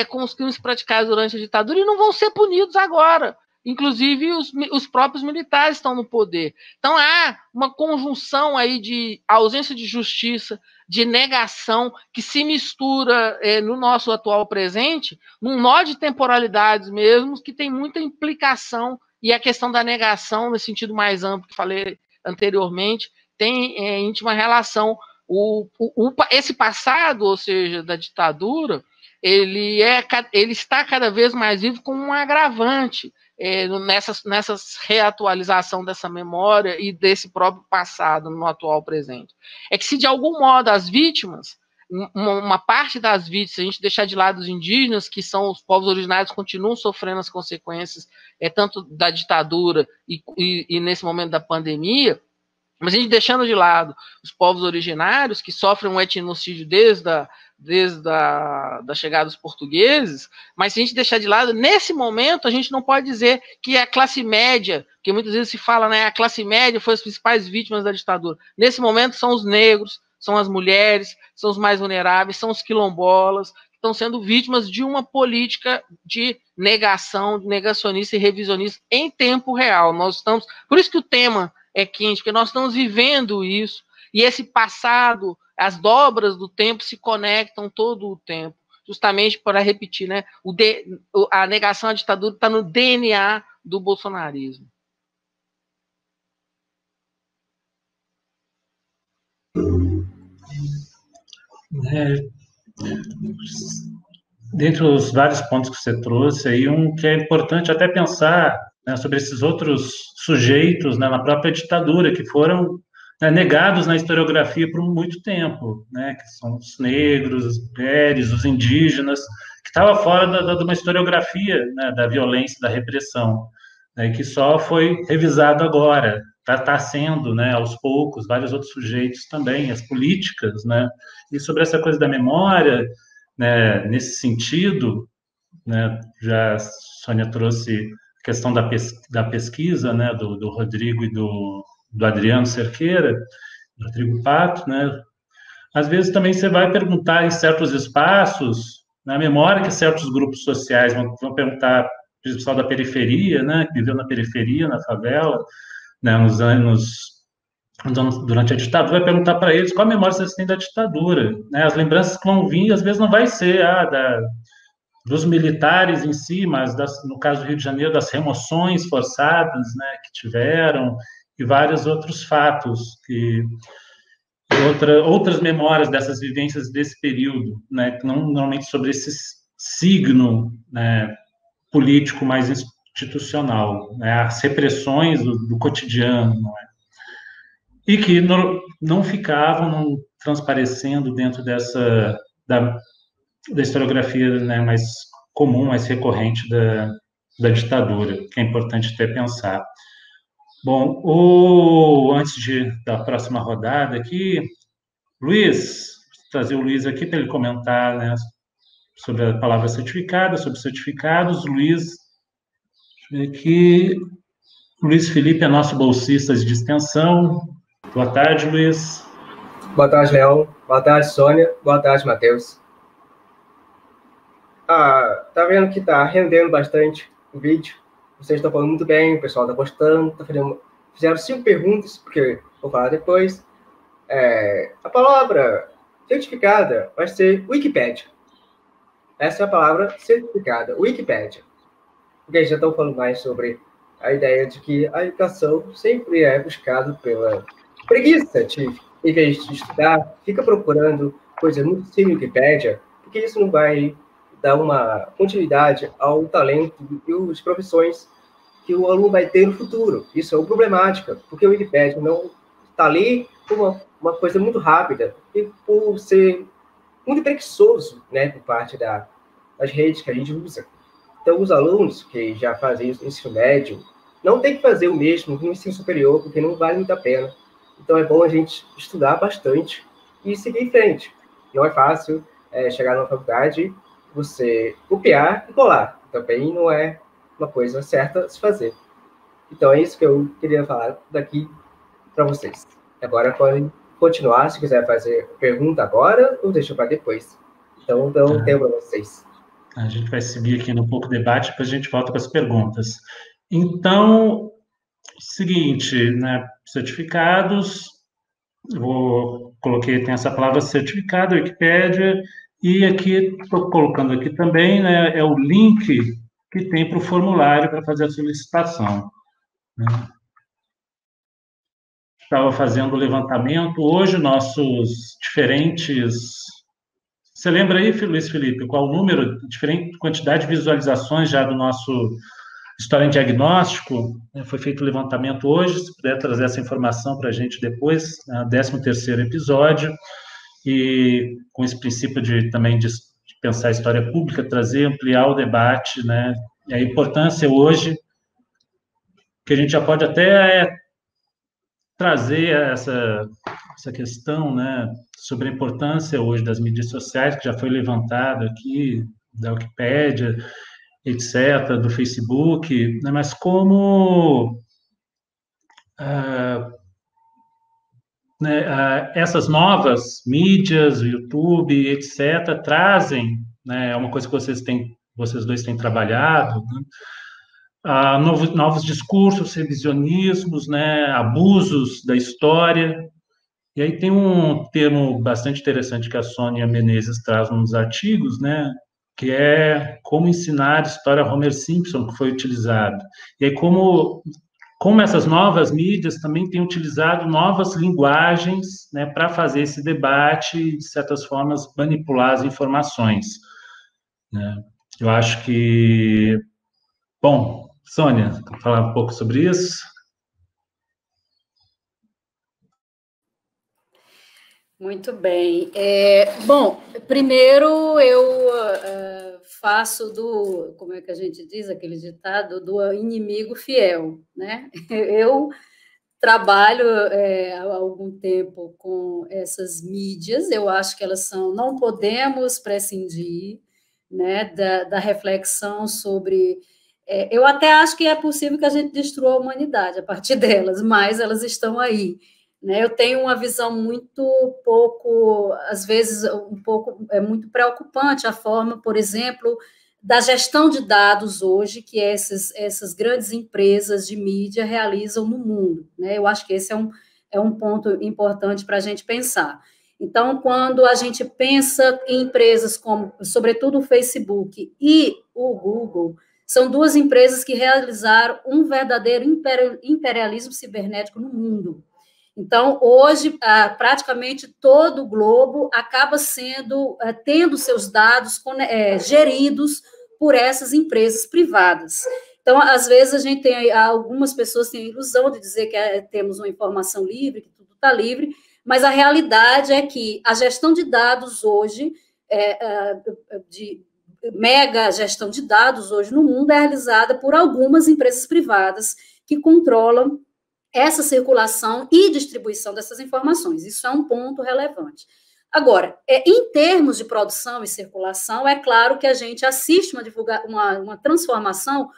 Speaker 4: com os crimes praticados durante a ditadura e não vão ser punidos agora. Inclusive, os próprios militares estão no poder. Então, há uma conjunção aí de ausência de justiça, de negação, que se mistura no nosso atual presente, num nó de temporalidades mesmo, que tem muita implicação, e a questão da negação, no sentido mais amplo que falei anteriormente, tem íntima relação. Esse passado, ou seja, da ditadura, ele está cada vez mais vivo como um agravante nessa reatualização dessa memória e desse próprio passado no atual presente. É que se de algum modo as vítimas, uma parte das vítimas, se a gente deixar de lado os indígenas, que são os povos originários, continuam sofrendo as consequências tanto da ditadura e nesse momento da pandemia, mas a gente deixando de lado os povos originários, que sofrem um etnocídio desde a chegada dos portugueses, mas se a gente deixar de lado, nesse momento, a gente não pode dizer que a classe média, porque muitas vezes se fala, né, a classe média foi as principais vítimas da ditadura. Nesse momento são os negros, são as mulheres, são os mais vulneráveis, são os quilombolas, que estão sendo vítimas de uma política de negação, negacionista e revisionista em tempo real. Por isso que o tema é quente, porque nós estamos vivendo isso, e esse passado, as dobras do tempo se conectam todo o tempo, justamente para repetir, né? A negação à ditadura está no DNA do bolsonarismo.
Speaker 2: Dentre os vários pontos que você trouxe, aí um que é importante até pensar, né, sobre esses outros sujeitos, né, na própria ditadura, que foram, né, negados na historiografia por muito tempo, né, que são os negros, as mulheres, os indígenas, que estava fora de uma historiografia, né, da violência, da repressão, né, que só foi revisado agora. Está sendo, né, aos poucos, vários outros sujeitos também, as políticas, né, e sobre essa coisa da memória, né, nesse sentido, né, já a Sônia trouxe a questão da pesquisa, né, do Rodrigo e do Adriano Cerqueira, do Rodrigo Pato, né, às vezes também você vai perguntar em certos espaços, na memória que certos grupos sociais vão perguntar, o pessoal da periferia, né, que viveu na periferia, na favela, né, durante a ditadura, vai perguntar para eles qual a memória vocês têm da ditadura, né? As lembranças que vão vir, às vezes não vai ser dos militares em si, mas no caso do Rio de Janeiro, das remoções forçadas, né, que tiveram, e vários outros fatos, outras memórias dessas vivências desse período, né, que não normalmente sobre esse signo, né, político mais institucional, né, as repressões do cotidiano, não é? E que não ficavam transparecendo dentro da historiografia, né, mais comum, mais recorrente da ditadura, que é importante até pensar. Bom, antes da próxima rodada aqui, Luiz, trazer o Luiz aqui para ele comentar, né, sobre a palavra certificada, sobre certificados. Luiz, aqui, Luiz Felipe é nosso bolsista de extensão. Boa tarde, Luiz.
Speaker 5: Boa tarde, Leão. Boa tarde, Sônia. Boa tarde, Matheus. Tá vendo que tá rendendo bastante o vídeo. Vocês estão falando muito bem, o pessoal tá gostando, fizeram 5 perguntas, porque vou falar depois. A palavra certificada vai ser Wikipédia. Essa é a palavra certificada, Wikipédia. Porque já estão falando mais sobre a ideia de que a educação sempre é buscada pela preguiça em vez de estudar, fica procurando coisa no Wikipédia, porque isso não vai dar uma continuidade ao talento e às profissões que o aluno vai ter no futuro. Isso é uma problemática, porque o Wikipédia não está ali como uma coisa muito rápida, e por ser muito preguiçoso, né, por parte das redes que a gente usa. Então, os alunos que já fazem isso no ensino médio não tem que fazer o mesmo no ensino superior, porque não vale muito a pena. Então, é bom a gente estudar bastante e seguir em frente. Não é fácil chegar numa faculdade, você copiar e colar. Também não é uma coisa certa a se fazer. Então, é isso que eu queria falar daqui para vocês. Agora, podem continuar, se quiser fazer pergunta agora, ou deixa para depois. Então, dá um tempo para vocês.
Speaker 2: A gente vai seguir aqui no pouco debate, depois a gente volta com as perguntas. Então, seguinte, né, certificados, tem essa palavra certificado, Wikipédia, e aqui, estou colocando aqui também, né, é o link que tem para o formulário para fazer a solicitação, né? estava fazendo o levantamento. Hoje, nossos diferentes... Você lembra aí, Luiz Felipe, qual o número, diferente quantidade de visualizações já do nosso História em Diagnóstico? Foi feito o levantamento hoje, se puder trazer essa informação para a gente depois, no 13º episódio, e com esse princípio também de pensar a história pública, trazer, ampliar o debate, né? E a importância hoje, que a gente já pode até trazer essa questão, né, sobre a importância hoje das mídias sociais, que já foi levantado aqui, da Wikipédia, etc., do Facebook, né, mas como essas novas mídias, o YouTube, etc., trazem, né, é uma coisa que vocês dois têm trabalhado, né, novos discursos, revisionismos, né, abusos da história. E aí tem um termo bastante interessante que a Sônia Menezes traz nos artigos, né, que é como ensinar história a Homer Simpson, que foi utilizado. E aí como essas novas mídias também têm utilizado novas linguagens, né, para fazer esse debate e, de certas formas, manipular as informações, né? Eu acho que... Bom, Sônia, falar um pouco sobre isso?
Speaker 3: Muito bem. Bom, primeiro eu faço como é que a gente diz, aquele ditado, do inimigo fiel, né? Eu trabalho há algum tempo com essas mídias, eu acho que elas não podemos prescindir, né, da reflexão sobre... eu até acho que é possível que a gente destrua a humanidade a partir delas, mas elas estão aí, né? Eu tenho uma visão às vezes, muito preocupante a forma, por exemplo, da gestão de dados hoje que essas grandes empresas de mídia realizam no mundo, né? Eu acho que esse é um ponto importante para a gente pensar. Então, quando a gente pensa em empresas como, sobretudo, o Facebook e o Google, são duas empresas que realizaram um verdadeiro imperialismo cibernético no mundo. Então, hoje, praticamente todo o globo acaba tendo seus dados geridos por essas empresas privadas. Então, às vezes, algumas pessoas têm a ilusão de dizer que temos uma informação livre, que tudo está livre, mas a realidade é que a gestão de dados hoje, de mega gestão de dados hoje no mundo, é realizada por algumas empresas privadas que controlam essa circulação e distribuição dessas informações. Isso é um ponto relevante. Agora, em termos de produção e circulação, é claro que a gente assiste uma transformação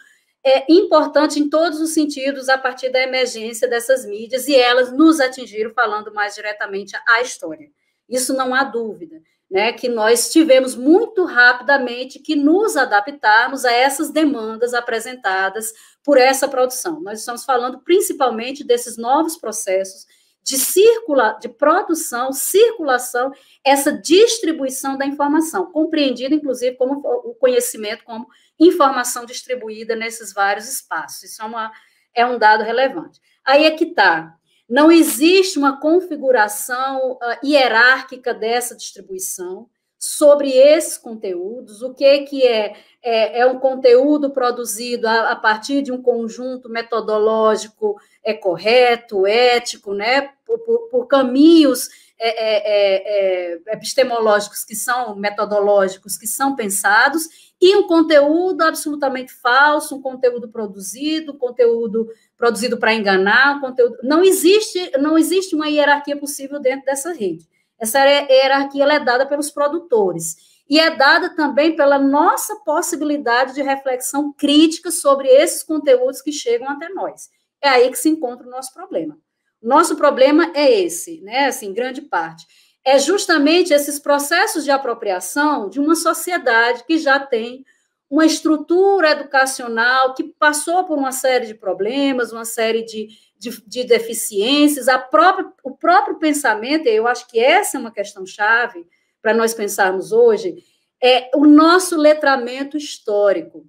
Speaker 3: importante em todos os sentidos a partir da emergência dessas mídias, e elas nos atingiram falando mais diretamente à história. Isso não há dúvida, né, que nós tivemos muito rapidamente que nos adaptarmos a essas demandas apresentadas por essa produção. Nós estamos falando principalmente desses novos processos de produção, circulação, essa distribuição da informação, compreendida, inclusive, como o conhecimento como informação distribuída nesses vários espaços. Isso é um dado relevante. Aí é que está. Não existe uma configuração hierárquica dessa distribuição sobre esses conteúdos. O que é um conteúdo produzido a partir de um conjunto metodológico correto, ético, né, por caminhos epistemológicos metodológicos que são pensados, e um conteúdo absolutamente falso, um conteúdo produzido para enganar, não existe uma hierarquia possível dentro dessa rede. Essa hierarquia é dada pelos produtores e é dada também pela nossa possibilidade de reflexão crítica sobre esses conteúdos que chegam até nós. É aí que se encontra o nosso problema. Nosso problema é esse, né? Assim, grande parte. É justamente esses processos de apropriação de uma sociedade que já tem uma estrutura educacional que passou por uma série de problemas, uma série de deficiências, o próprio pensamento, e eu acho que essa é uma questão-chave para nós pensarmos hoje, é o nosso letramento histórico.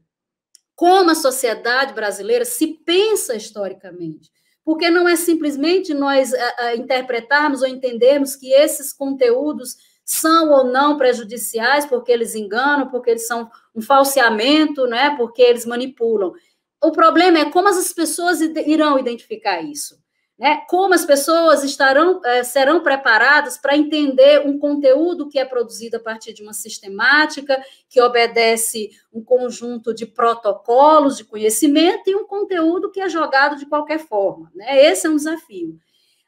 Speaker 3: Como a sociedade brasileira se pensa historicamente. porque não é simplesmente nós interpretarmos ou entendermos que esses conteúdos são ou não prejudiciais, porque eles enganam, porque eles são um falseamento, né, porque eles manipulam. O problema é como as pessoas irão identificar isso, né? Como as pessoas serão preparadas para entender um conteúdo que é produzido a partir de uma sistemática, que obedece um conjunto de protocolos de conhecimento e um conteúdo que é jogado de qualquer forma, né? Esse é um desafio.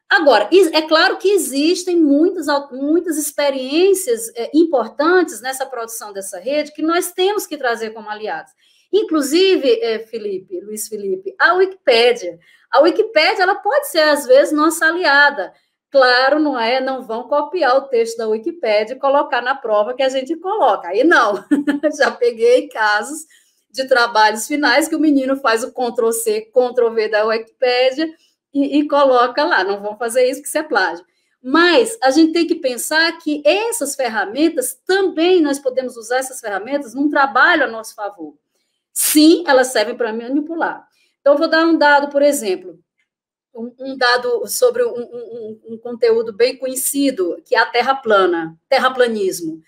Speaker 3: Agora, é claro que existem muitas experiências importantes nessa produção dessa rede que nós temos que trazer como aliados. Inclusive, Luiz Felipe, a Wikipédia. A Wikipédia, ela pode ser, às vezes, nossa aliada. Claro, não vão copiar o texto da Wikipédia e colocar na prova que a gente coloca. Aí não. Já peguei casos de trabalhos finais que o menino faz o Ctrl+C, Ctrl+V da Wikipédia e coloca lá. Não vão fazer isso, que isso é plágio. Mas a gente tem que pensar que essas ferramentas, também nós podemos usar essas ferramentas num trabalho a nosso favor. Sim, elas servem para manipular. Então, vou dar um dado, por exemplo, um dado sobre um conteúdo bem conhecido, que é a Terra plana, terraplanismo.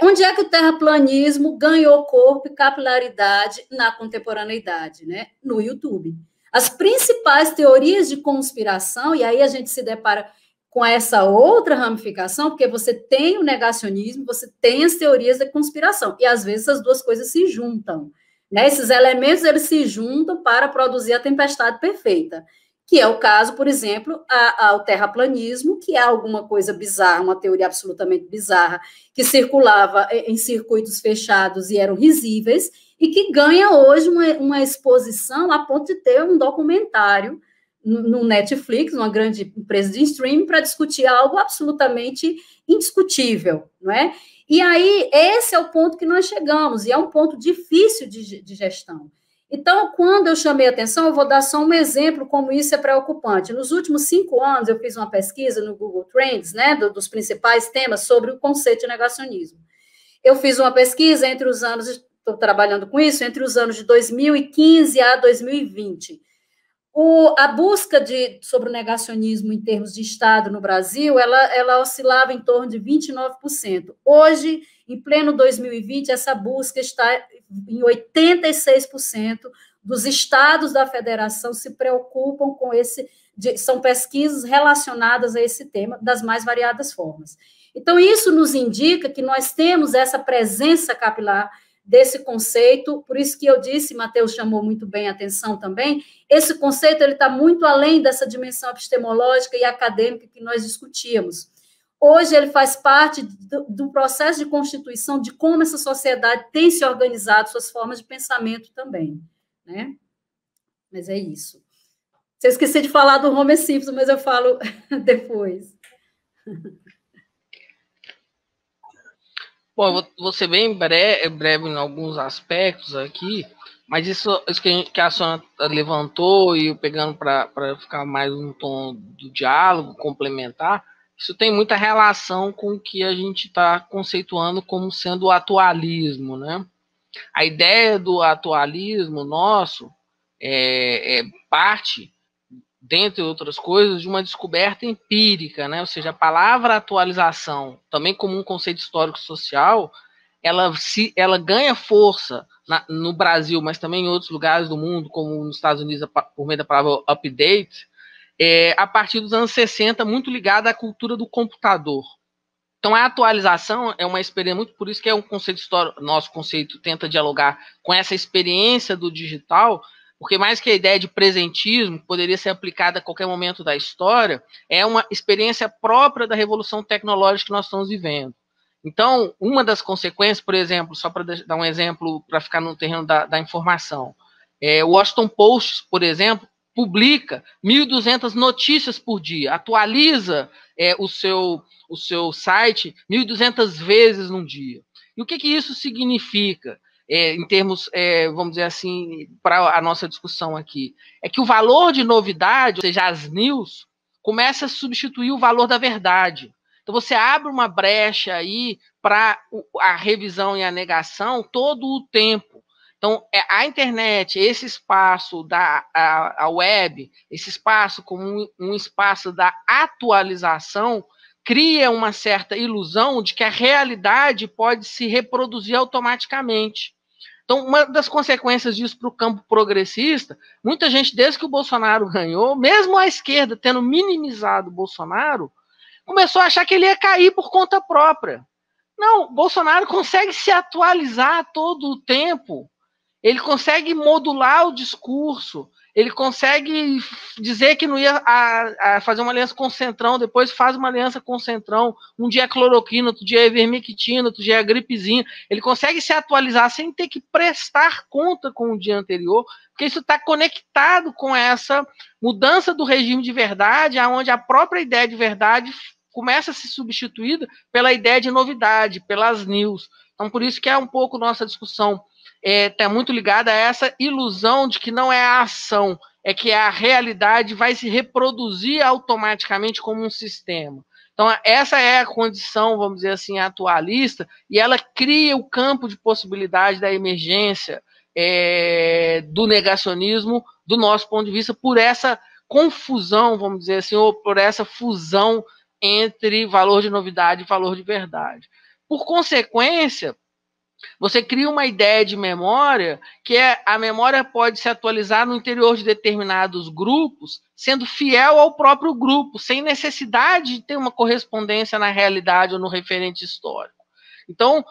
Speaker 3: Onde é que o terraplanismo ganhou corpo e capilaridade na contemporaneidade, né? No YouTube. As principais teorias de conspiração, e aí a gente se depara com essa outra ramificação, porque você tem o negacionismo, você tem as teorias da conspiração, e às vezes as duas coisas se juntam. Né? Esses elementos, eles se juntam para produzir a tempestade perfeita, que é o caso, por exemplo, ao terraplanismo, que é alguma coisa bizarra, uma teoria absolutamente bizarra, que circulava em circuitos fechados e eram risíveis, e que ganha hoje uma exposição a ponto de ter um documentário no Netflix, uma grande empresa de streaming, para discutir algo absolutamente indiscutível, não é? E aí, esse é o ponto que nós chegamos, e é um ponto difícil de gestão. Então, quando eu chamei a atenção, eu vou dar só um exemplo como isso é preocupante. Nos últimos 5 anos, eu fiz uma pesquisa no Google Trends, né, dos principais temas sobre o conceito de negacionismo. Eu fiz uma pesquisa entre os anos, estou trabalhando com isso, entre os anos de 2015 a 2020. A busca sobre o negacionismo em termos de Estado no Brasil, ela oscilava em torno de 29%. Hoje, em pleno 2020, essa busca está em 86% dos estados da federação se preocupam com são pesquisas relacionadas a esse tema, das mais variadas formas. Então, isso nos indica que nós temos essa presença capilar desse conceito, por isso que eu disse, Matheus chamou muito bem a atenção também, esse conceito está muito além dessa dimensão epistemológica e acadêmica que nós discutíamos. Hoje ele faz parte do processo de constituição de como essa sociedade tem se organizado, suas formas de pensamento também, né? Mas é isso. Você esqueci de falar do Homer Simpson, mas eu falo depois.
Speaker 4: Bom, eu vou ser bem breve em alguns aspectos aqui, mas isso que a Sônia levantou, e eu pegando para ficar mais no tom do diálogo, complementar, isso tem muita relação com o que a gente está conceituando como sendo o atualismo, né? A ideia do atualismo nosso é parte, dentre outras coisas, de uma descoberta empírica, né? Ou seja, a palavra atualização, também como um conceito histórico-social, ela ganha força no Brasil, mas também em outros lugares do mundo, como nos Estados Unidos, por meio da palavra update, a partir dos anos 60, muito ligada à cultura do computador. Então, a atualização é uma experiência, muito por isso que é um conceito histórico, nosso conceito tenta dialogar com essa experiência do digital, porque mais que a ideia de presentismo, que poderia ser aplicada a qualquer momento da história, é uma experiência própria da revolução tecnológica que nós estamos vivendo. Então, uma das consequências, por exemplo, só para dar um exemplo para ficar no terreno da informação, o Washington Post, por exemplo, publica 1.200 notícias por dia, atualiza o seu site 1.200 vezes num dia. E o que isso significa? Em termos, vamos dizer assim, para a nossa discussão aqui, é que o valor de novidade, ou seja, as news, começa a substituir o valor da verdade. Então, você abre uma brecha aí para a revisão e a negação todo o tempo. Então, a internet, esse espaço a web, esse espaço como um espaço da atualização, cria uma certa ilusão de que a realidade pode se reproduzir automaticamente. Então, uma das consequências disso para o campo progressista, muita gente, desde que o Bolsonaro ganhou, mesmo a esquerda tendo minimizado o Bolsonaro, começou a achar que ele ia cair por conta própria. Não, Bolsonaro consegue se atualizar todo o tempo, ele consegue modular o discurso, ele consegue dizer que não ia fazer uma aliança com o Centrão, depois faz uma aliança com o Centrão, um dia é cloroquina, outro dia é ivermectina, outro dia é gripezinha, ele consegue se atualizar sem ter que prestar conta com o dia anterior, porque isso está conectado com essa mudança do regime de verdade, onde a própria ideia de verdade começa a ser substituída pela ideia de novidade, pelas news. Então, por isso que é um pouco nossa discussão está muito ligada a essa ilusão de que não é a ação, é que a realidade vai se reproduzir automaticamente como um sistema. Então, essa é a condição, vamos dizer assim, atualista, e ela cria o campo de possibilidade da emergência do negacionismo, do nosso ponto de vista, por essa confusão, vamos dizer assim, ou por essa fusão entre valor de novidade e valor de verdade. Por consequência, você cria uma ideia de memória que a memória pode se atualizar no interior de determinados grupos, sendo fiel ao próprio grupo, sem necessidade de ter uma correspondência na realidade ou no referente histórico. Então,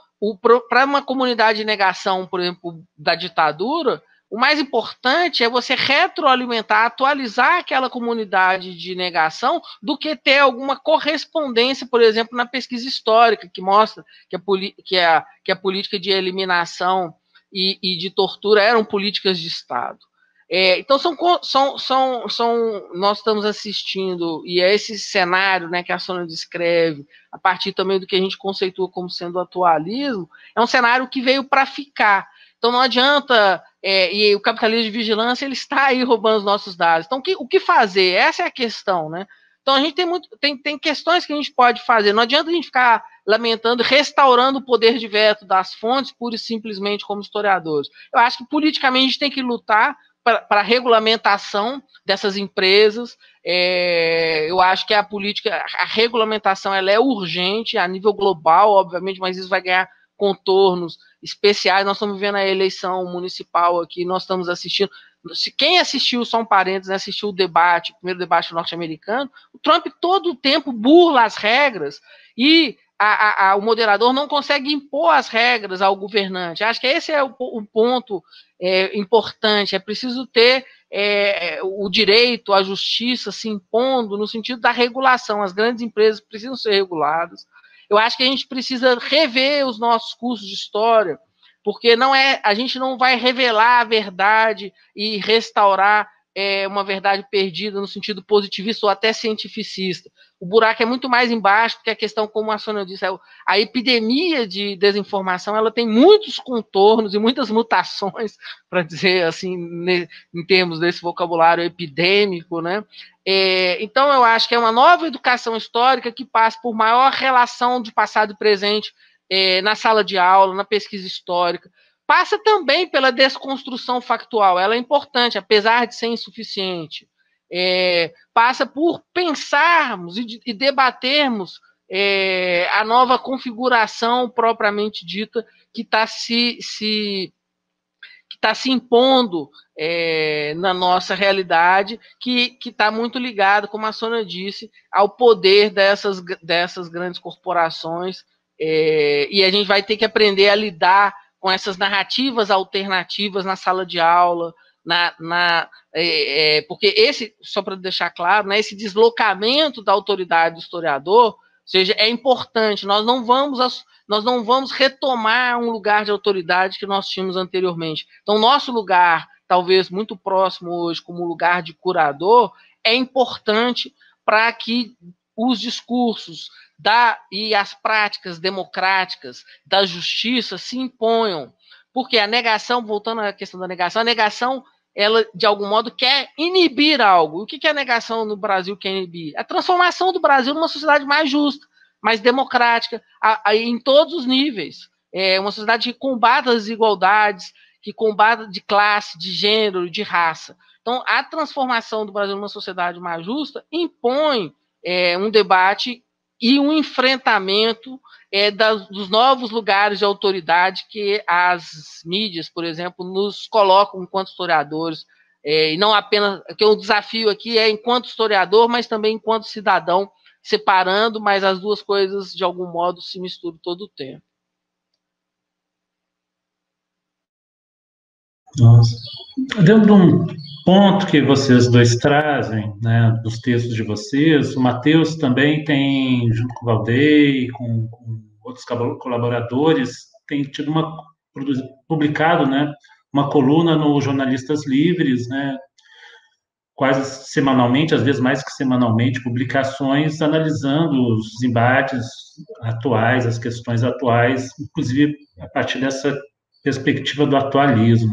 Speaker 4: para uma comunidade de negação, por exemplo, da ditadura, o mais importante é você retroalimentar, atualizar aquela comunidade de negação do que ter alguma correspondência, por exemplo, na pesquisa histórica, que mostra que a política de eliminação e de tortura eram políticas de Estado. Então, nós estamos assistindo, e é esse cenário, né, que a Sônia descreve, a partir também do que a gente conceitua como sendo atualismo, é um cenário que veio para ficar. Então não adianta, e o capitalismo de vigilância ele está aí roubando os nossos dados. Então o que fazer? Essa é a questão, né? Então a gente tem questões que a gente pode fazer. Não adianta a gente ficar lamentando, restaurando o poder de veto das fontes, pura e simplesmente como historiadores. Eu acho que politicamente a gente tem que lutar para a regulamentação dessas empresas. Eu acho que a regulamentação ela é urgente a nível global, obviamente, mas isso vai ganhar contornos especiais. Nós estamos vivendo a eleição municipal aqui, nós estamos assistindo. Quem assistiu, só um parênteses, assistiu o primeiro debate norte-americano, o Trump todo o tempo burla as regras e o moderador não consegue impor as regras ao governante. Acho que esse é o ponto importante. É preciso ter o direito, a justiça se impondo no sentido da regulação. As grandes empresas precisam ser reguladas. Eu acho que a gente precisa rever os nossos cursos de história, porque a gente não vai revelar a verdade e restaurar uma verdade perdida no sentido positivista ou até cientificista. O buraco é muito mais embaixo, porque a questão, como a Sônia disse, a epidemia de desinformação ela tem muitos contornos e muitas mutações, para dizer assim, em termos desse vocabulário epidêmico, né? Então, eu acho que é uma nova educação histórica que passa por maior relação de passado e presente na sala de aula, na pesquisa histórica. Passa também pela desconstrução factual. Ela é importante, apesar de ser insuficiente. Passa por pensarmos e debatermos a nova configuração propriamente dita que está se impondo na nossa realidade, que está muito ligado, como a Sônia disse, ao poder dessas grandes corporações, e a gente vai ter que aprender a lidar com essas narrativas alternativas na sala de aula, porque só para deixar claro, né, esse deslocamento da autoridade do historiador, ou seja, é importante, nós não vamos retomar um lugar de autoridade que nós tínhamos anteriormente. Então, nosso lugar, talvez muito próximo hoje, como lugar de curador, é importante para que os discursos e as práticas democráticas da justiça se imponham. Porque a negação, voltando à questão da negação, a negação, ela, de algum modo, quer inibir algo. O que a negação no Brasil quer inibir? A transformação do Brasil numa sociedade mais justa, mais democrática, em todos os níveis. Uma sociedade que combata as desigualdades, que combata de classe, de gênero, de raça. Então, a transformação do Brasil numa sociedade mais justa impõe um debate e um enfrentamento dos novos lugares de autoridade que as mídias, por exemplo, nos colocam enquanto historiadores, e não apenas, que o desafio aqui é enquanto historiador, mas também enquanto cidadão, separando, mas as duas coisas, de algum modo, se misturam todo o tempo.
Speaker 2: Nossa. Dentro de um ponto que vocês dois trazem, né, dos textos de vocês, o Matheus também tem, junto com o Valdei, com outros colaboradores, tem tido publicado, né, uma coluna no Jornalistas Livres, né, quase semanalmente, às vezes mais que semanalmente, publicações analisando os embates atuais, as questões atuais, inclusive a partir dessa perspectiva do atualismo.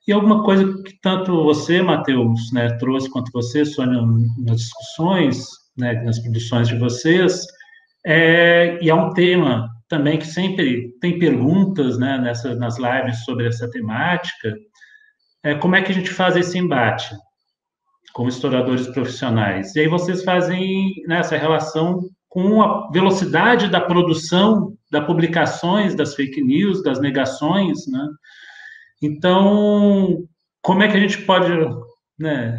Speaker 2: E alguma coisa que tanto você, Matheus, né, trouxe, quanto você, Sônia, nas discussões, né, nas produções de vocês, e é um tema também que sempre tem perguntas, né, nas lives sobre essa temática, como é que a gente faz esse embate como historiadores profissionais? E aí vocês fazem, né, essa relação com a velocidade da produção, das publicações, das fake news, das negações, né? Então, como é que a gente pode, né,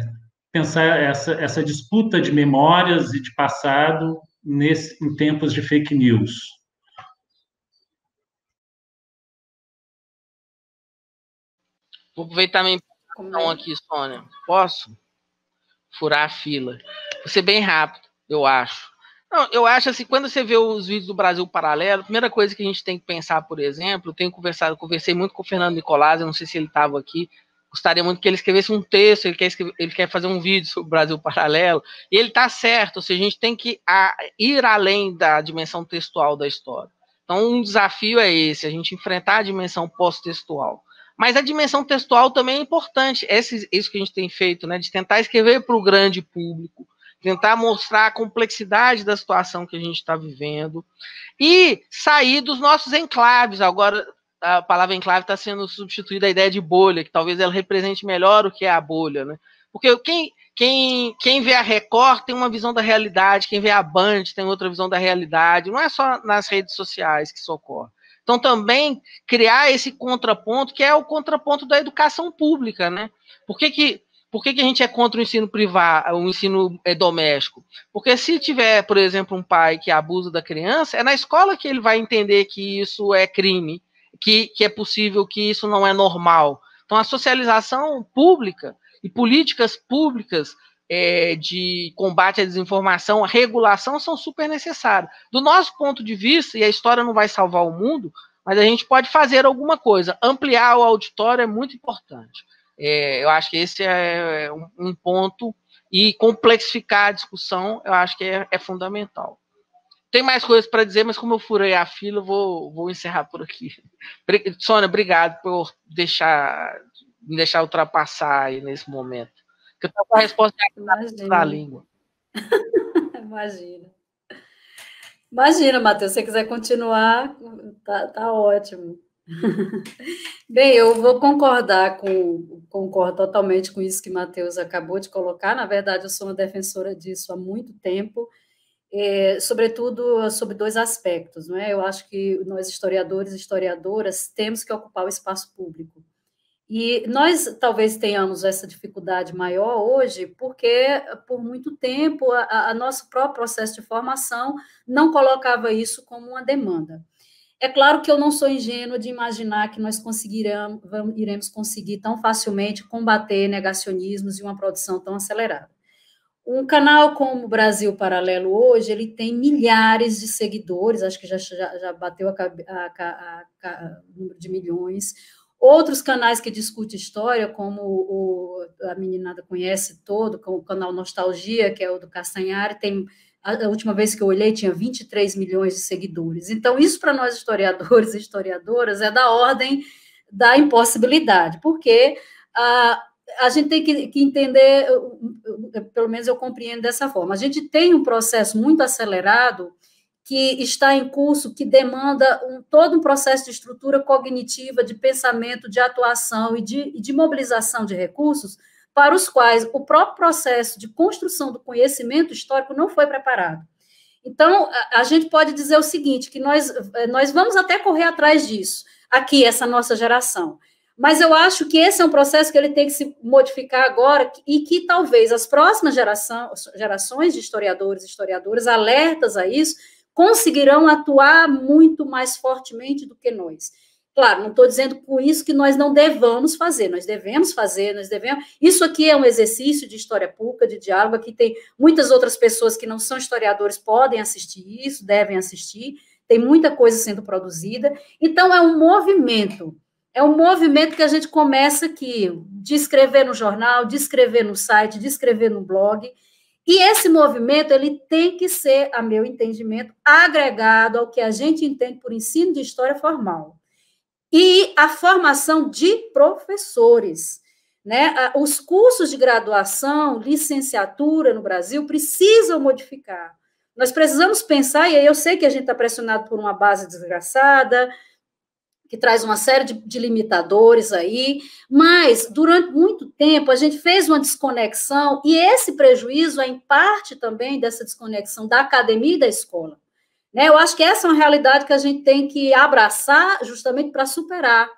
Speaker 2: pensar essa disputa de memórias e de passado em tempos de fake news?
Speaker 4: Vou aproveitar minha informação aqui, Sônia. Posso? Furar a fila. Vou ser bem rápido, eu acho. Não, eu acho assim, quando você vê os vídeos do Brasil Paralelo, a primeira coisa que a gente tem que pensar, por exemplo, conversei muito com o Fernando Nicolás, eu não sei se ele estava aqui, gostaria muito que ele escrevesse um texto, ele quer fazer um vídeo sobre o Brasil Paralelo, e ele está certo, ou seja, a gente tem que ir além da dimensão textual da história. Então, um desafio é esse, a gente enfrentar a dimensão pós-textual. Mas a dimensão textual também é importante, isso que a gente tem feito, né, de tentar escrever para o grande público, tentar mostrar a complexidade da situação que a gente está vivendo e sair dos nossos enclaves. Agora, a palavra enclave está sendo substituída a ideia de bolha, que talvez ela represente melhor o que é a bolha, né? Porque quem vê a Record tem uma visão da realidade, quem vê a Band tem outra visão da realidade, não é só nas redes sociais que isso ocorre. Então, também criar esse contraponto, que é o contraponto da educação pública, né? Por que a gente é contra o ensino privado, o ensino doméstico? Porque se tiver, por exemplo, um pai que abusa da criança, é na escola que ele vai entender que isso é crime, que é possível, que isso não é normal. Então, a socialização pública e políticas públicas de combate à desinformação, a regulação, são super necessárias. Do nosso ponto de vista, e a história não vai salvar o mundo, mas a gente pode fazer alguma coisa. Ampliar o auditório é muito importante. Eu acho que esse é um ponto, e complexificar a discussão, eu acho que é fundamental. Tem mais coisas para dizer, mas como eu furei a fila, vou encerrar por aqui. Sônia, obrigado por me deixar ultrapassar aí nesse momento. Porque eu estou com a resposta da língua.
Speaker 3: Imagina, Matheus, se você quiser continuar, tá ótimo. Bem, eu vou concordo totalmente com isso que Matheus acabou de colocar. Na verdade, eu sou uma defensora disso há muito tempo, sobretudo sobre dois aspectos, não é? Eu acho que nós, historiadores e historiadoras, temos que ocupar o espaço público. E nós talvez tenhamos essa dificuldade maior hoje, porque por muito tempo o nosso próprio processo de formação não colocava isso como uma demanda. É claro que eu não sou ingênua de imaginar que nós iremos conseguir tão facilmente combater negacionismos e uma produção tão acelerada. Um canal como o Brasil Paralelo hoje, ele tem milhares de seguidores, acho que já bateu o número de milhões. Outros canais que discutem história, como a meninada conhece todo, como o canal Nostalgia, que é o do Castanhari, a última vez que eu olhei, tinha 23 milhões de seguidores. Então, isso para nós historiadores e historiadoras é da ordem da impossibilidade, porque a gente tem que entender, pelo menos eu compreendo dessa forma, a gente tem um processo muito acelerado que está em curso, que demanda todo um processo de estrutura cognitiva, de pensamento, de atuação e de mobilização de recursos, para os quais o próprio processo de construção do conhecimento histórico não foi preparado. Então, a gente pode dizer o seguinte, que nós vamos até correr atrás disso, aqui, essa nossa geração. Mas eu acho que esse é um processo que ele tem que se modificar agora e que talvez as próximas gerações de historiadores e historiadoras alertas a isso conseguirão atuar muito mais fortemente do que nós. Claro, não estou dizendo com isso que nós não devamos fazer, nós devemos fazer, Isso aqui é um exercício de história pública, de diálogo, aqui tem muitas outras pessoas que não são historiadores, podem assistir isso, devem assistir, tem muita coisa sendo produzida, então é um movimento que a gente começa aqui, de escrever no jornal, de escrever no site, de escrever no blog, e esse movimento, ele tem que ser, a meu entendimento, agregado ao que a gente entende por ensino de história formal. E a formação de professores, né? Os cursos de graduação, licenciatura no Brasil precisam modificar. Nós precisamos pensar, e aí eu sei que a gente está pressionado por uma base desgraçada, que traz uma série de limitadores aí, mas durante muito tempo a gente fez uma desconexão, e esse prejuízo é em parte também dessa desconexão da academia e da escola. Né? Eu acho que essa é uma realidade que a gente tem que abraçar justamente para superar.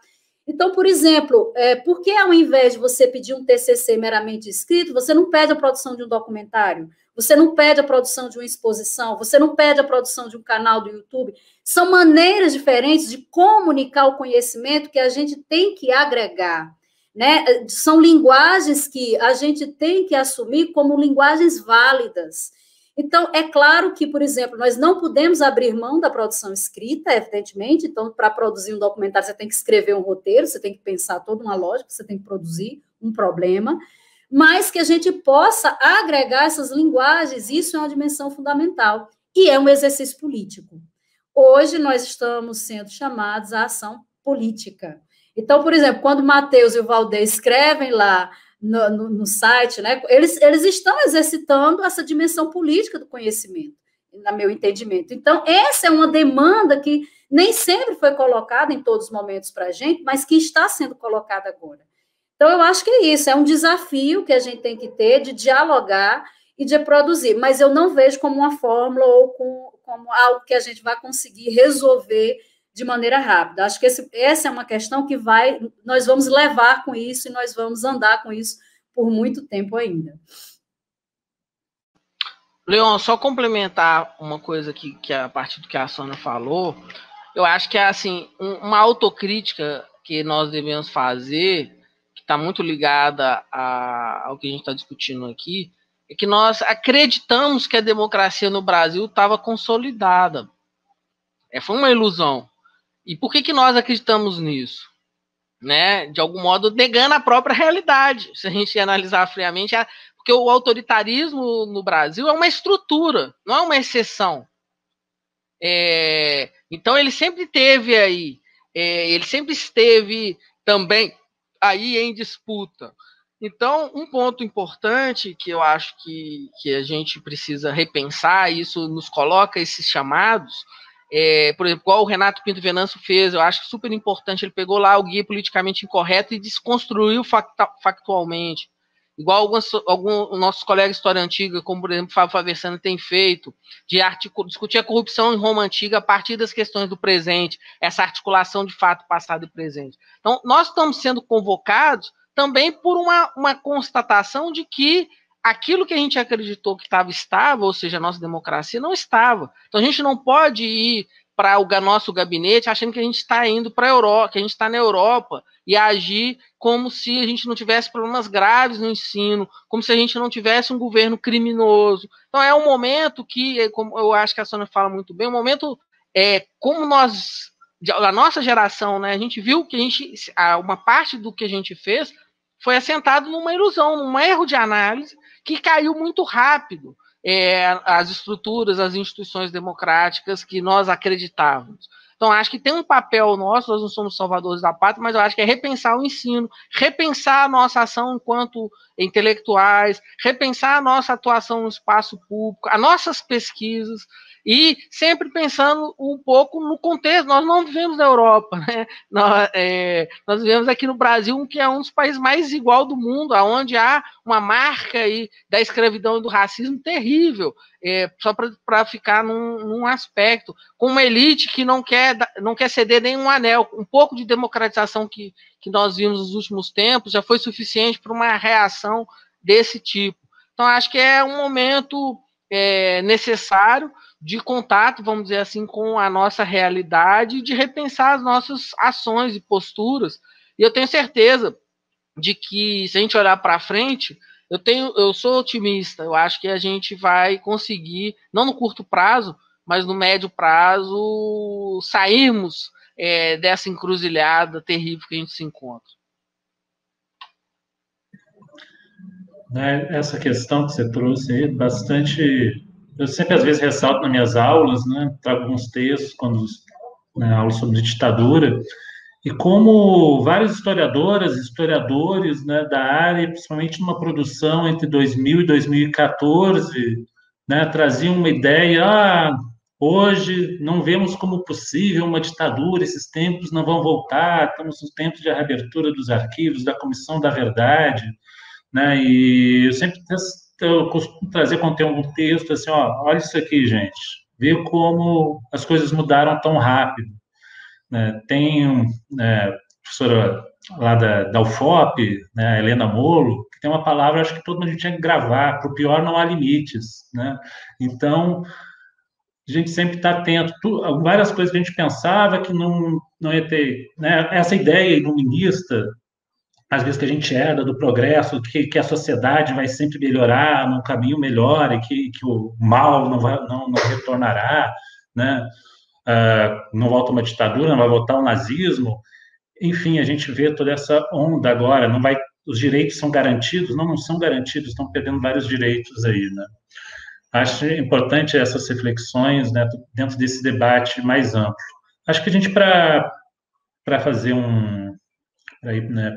Speaker 3: Então, por exemplo, por que ao invés de você pedir um TCC meramente escrito, você não pede a produção de um documentário? Você não pede a produção de uma exposição? Você não pede a produção de um canal do YouTube? São maneiras diferentes de comunicar o conhecimento que a gente tem que agregar. Né? São linguagens que a gente tem que assumir como linguagens válidas. Então, é claro que, por exemplo, nós não podemos abrir mão da produção escrita, evidentemente. Então, para produzir um documentário, você tem que escrever um roteiro, você tem que pensar toda uma lógica, você tem que produzir um problema, mas que a gente possa agregar essas linguagens, isso é uma dimensão fundamental, e é um exercício político. Hoje, nós estamos sendo chamados à ação política. Então, por exemplo, quando o Matheus e o Valdir escrevem lá no site, né, eles estão exercitando essa dimensão política do conhecimento, no meu entendimento. Então, essa é uma demanda que nem sempre foi colocada em todos os momentos para a gente, mas que está sendo colocada agora. Então, eu acho que é isso, é um desafio que a gente tem que ter de dialogar e de produzir, mas eu não vejo como uma fórmula ou como algo que a gente vai conseguir resolver de maneira rápida. Acho que essa é uma questão que nós vamos levar com isso e nós vamos andar com isso por muito tempo ainda.
Speaker 4: Leon, só complementar uma coisa que a partir do que a Sônia falou, eu acho que é assim, uma autocrítica que nós devemos fazer, que está muito ligada ao que a gente está discutindo aqui, é que nós acreditamos que a democracia no Brasil estava consolidada. Foi uma ilusão. E por que nós acreditamos nisso? Né? De algum modo, negando a própria realidade. Se a gente analisar friamente, porque o autoritarismo no Brasil é uma estrutura, não é uma exceção. Então, ele sempre teve aí, ele sempre esteve também aí em disputa. Então, um ponto importante que eu acho que a gente precisa repensar, e isso nos coloca esses chamados, por exemplo, igual o Renato Pinto Venâncio fez, eu acho super importante, ele pegou lá o guia politicamente incorreto e desconstruiu factualmente, igual alguns nossos colegas de história antiga, como por exemplo Fábio Faversano tem feito, de discutir a corrupção em Roma Antiga a partir das questões do presente, essa articulação de fato passado e presente. Então, nós estamos sendo convocados também por uma constatação de que aquilo que a gente acreditou que estava estável, ou seja, a nossa democracia, não estava. Então, a gente não pode ir para o nosso gabinete achando que a gente está indo para a Europa, que a gente está na Europa, e agir como se a gente não tivesse problemas graves no ensino, como se a gente não tivesse um governo criminoso. Então, é um momento que, como eu acho que a Sônia fala muito bem, um momento como nós, a nossa geração, né, a gente viu que uma parte do que a gente fez foi assentado numa ilusão, num erro de análise, que caiu muito rápido as estruturas, as instituições democráticas que nós acreditávamos. Então, acho que tem um papel nosso, nós não somos salvadores da pátria, mas eu acho que é repensar o ensino, repensar a nossa ação enquanto intelectuais, repensar a nossa atuação no espaço público, as nossas pesquisas, E sempre pensando um pouco no contexto, nós não vivemos na Europa, né? Nós vivemos aqui no Brasil, que é um dos países mais desigual do mundo, onde há uma marca aí da escravidão e do racismo terrível, só para ficar num aspecto, com uma elite que não quer ceder nem um anel. Um pouco de democratização que nós vimos nos últimos tempos já foi suficiente para uma reação desse tipo. Então, acho que é um momento necessário de contato, vamos dizer assim, com a nossa realidade, de repensar as nossas ações e posturas. E eu tenho certeza de que, se a gente olhar para frente, eu sou otimista. Eu acho que a gente vai conseguir, não no curto prazo, mas no médio prazo, sairmos dessa encruzilhada terrível que a gente se encontra.
Speaker 2: Essa questão que você trouxe aí, bastante. Eu sempre, às vezes, ressalto nas minhas aulas, né? Trago alguns textos, aulas sobre ditadura, e como vários historiadoras e historiadores, né, da área, principalmente numa produção entre 2000 e 2014, né, traziam uma ideia: hoje não vemos como possível uma ditadura, esses tempos não vão voltar, estamos nos tempos de reabertura dos arquivos, da Comissão da Verdade, né? E eu costumo trazer, quando tem algum texto, assim, olha isso aqui, gente, vê como as coisas mudaram tão rápido, né? Tem professora lá da UFOP, né, a Helena Molo, que tem uma palavra, acho que todo mundo tinha que gravar: para o pior não há limites, né? Então, a gente sempre está atento. Várias coisas que a gente pensava que não ia ter, né? Essa ideia iluminista, às vezes, que a gente herda do progresso, que a sociedade vai sempre melhorar num caminho melhor e que o mal não retornará, né? Não volta uma ditadura, não vai voltar o nazismo. Enfim, a gente vê toda essa onda agora. Os direitos são garantidos? Não são garantidos, estão perdendo vários direitos aí, né? Acho importante essas reflexões, né, dentro desse debate mais amplo. Acho que a gente, para fazer